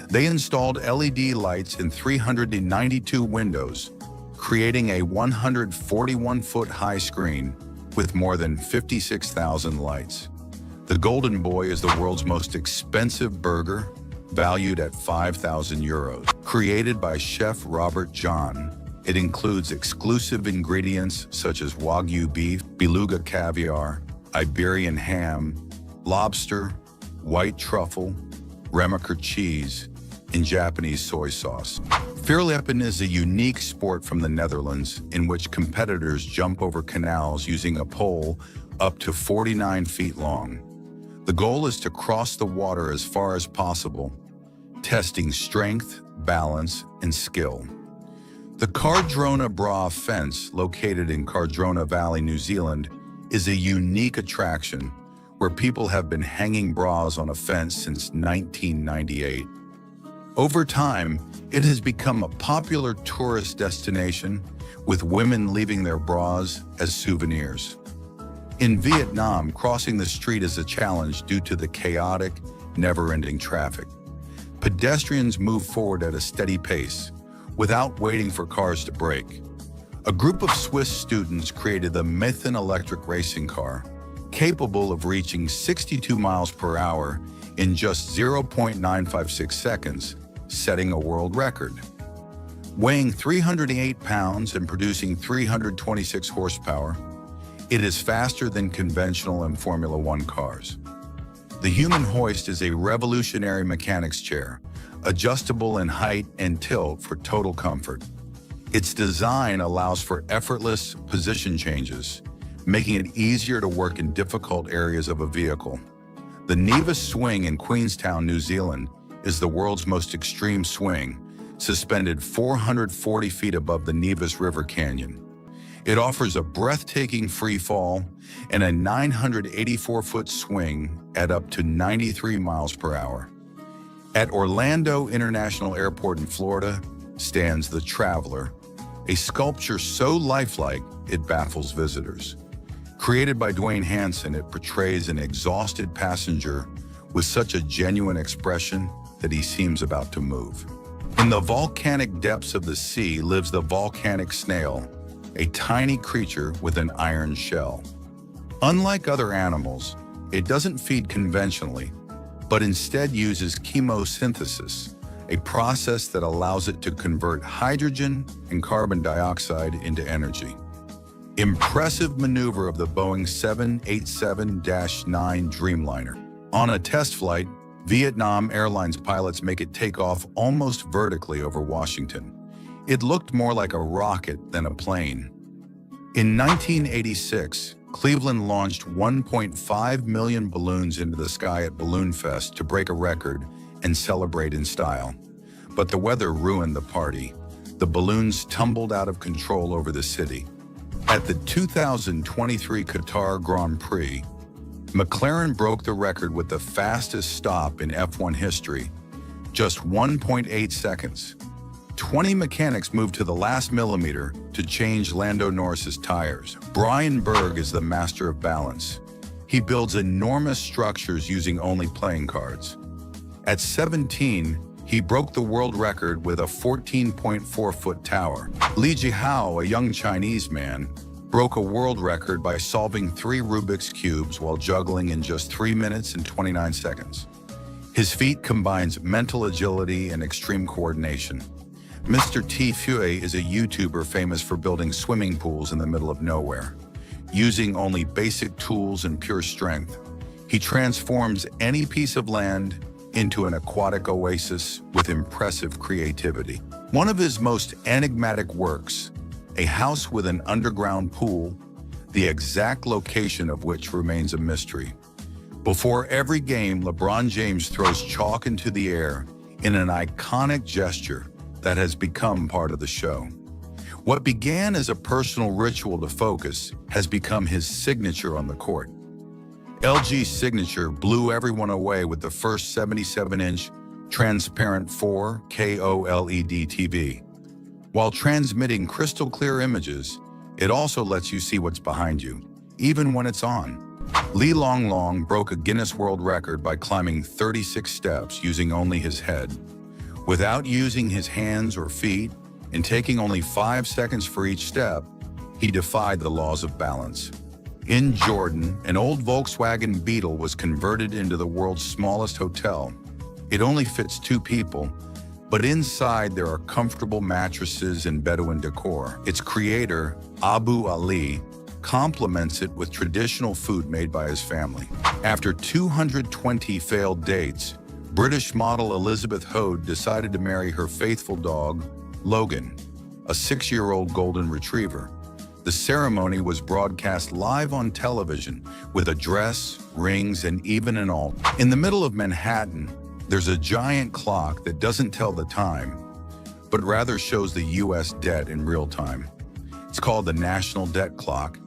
They installed LED lights in 392 windows, creating a 141-foot high screen with more than 56,000 lights. The Golden Boy is the world's most expensive burger, valued at €5,000. Created by chef Robert John, it includes exclusive ingredients such as Wagyu beef, beluga caviar, Iberian ham, lobster, white truffle, Remacher cheese, and Japanese soy sauce. Vierleppen is a unique sport from the Netherlands in which competitors jump over canals using a pole up to 49 feet long. The goal is to cross the water as far as possible, testing strength, balance, and skill. The Cardrona Bra Fence, located in Cardrona Valley, New Zealand, is a unique attraction where people have been hanging bras on a fence since 1998. Over time, it has become a popular tourist destination, with women leaving their bras as souvenirs. In Vietnam, crossing the street is a challenge due to the chaotic, never-ending traffic. Pedestrians move forward at a steady pace, without waiting for cars to brake. A group of Swiss students created the Methane electric racing car, capable of reaching 62 miles per hour in just 0.956 seconds, setting a world record. Weighing 308 pounds and producing 326 horsepower, it is faster than conventional and Formula One cars. The Human Hoist is a revolutionary mechanics chair, adjustable in height and tilt for total comfort. Its design allows for effortless position changes, making it easier to work in difficult areas of a vehicle. The Nevis Swing in Queenstown, New Zealand, is the world's most extreme swing, suspended 440 feet above the Nevis River Canyon. It offers a breathtaking free fall and a 984-foot swing at up to 93 miles per hour. At Orlando International Airport in Florida stands the Traveler, a sculpture so lifelike it baffles visitors. Created by Dwayne Hansen, it portrays an exhausted passenger with such a genuine expression that he seems about to move. In the volcanic depths of the sea lives the volcanic snail, a tiny creature with an iron shell. Unlike other animals, it doesn't feed conventionally, but instead uses chemosynthesis, a process that allows it to convert hydrogen and carbon dioxide into energy. Impressive maneuver of the Boeing 787-9 Dreamliner. On a test flight, Vietnam Airlines pilots make it take off almost vertically over Washington. It looked more like a rocket than a plane. In 1986, Cleveland launched 1.5 million balloons into the sky at Balloon Fest to break a record and celebrate in style. But the weather ruined the party. The balloons tumbled out of control over the city. At the 2023 Qatar Grand Prix, McLaren broke the record with the fastest stop in F1 history, just 1.8 seconds. 20 mechanics moved to the last millimeter to change Lando Norris's tires. Brian Berg is the master of balance. He builds enormous structures using only playing cards. At 17, he broke the world record with a 14.4-foot tower. Li Jihao, a young Chinese man, broke a world record by solving 3 Rubik's Cubes while juggling in just 3 minutes and 29 seconds. His feat combines mental agility and extreme coordination. Mr. T. Fue is a YouTuber famous for building swimming pools in the middle of nowhere. Using only basic tools and pure strength, he transforms any piece of land into an aquatic oasis with impressive creativity. One of his most enigmatic works, a house with an underground pool, the exact location of which remains a mystery. Before every game, LeBron James throws chalk into the air in an iconic gesture that has become part of the show. What began as a personal ritual to focus has become his signature on the court. LG's signature blew everyone away with the first 77-inch transparent 4K OLED TV. While transmitting crystal clear images, it also lets you see what's behind you, even when it's on. Li Longlong broke a Guinness World Record by climbing 36 steps using only his head. Without using his hands or feet, and taking only 5 seconds for each step, he defied the laws of balance. In Jordan, an old Volkswagen Beetle was converted into the world's smallest hotel. It only fits 2 people, but inside there are comfortable mattresses and Bedouin decor. Its creator, Abu Ali, complements it with traditional food made by his family. After 220 failed dates, British model Elizabeth Hode decided to marry her faithful dog, Logan, a 6-year-old golden retriever. The ceremony was broadcast live on television with a dress, rings, and even an altar. In the middle of Manhattan, there's a giant clock that doesn't tell the time, but rather shows the U.S. debt in real time. It's called the National Debt Clock,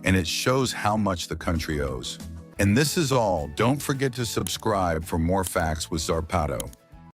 and it shows how much the country owes. And this is all. Don't forget to subscribe for more facts with Zarpado.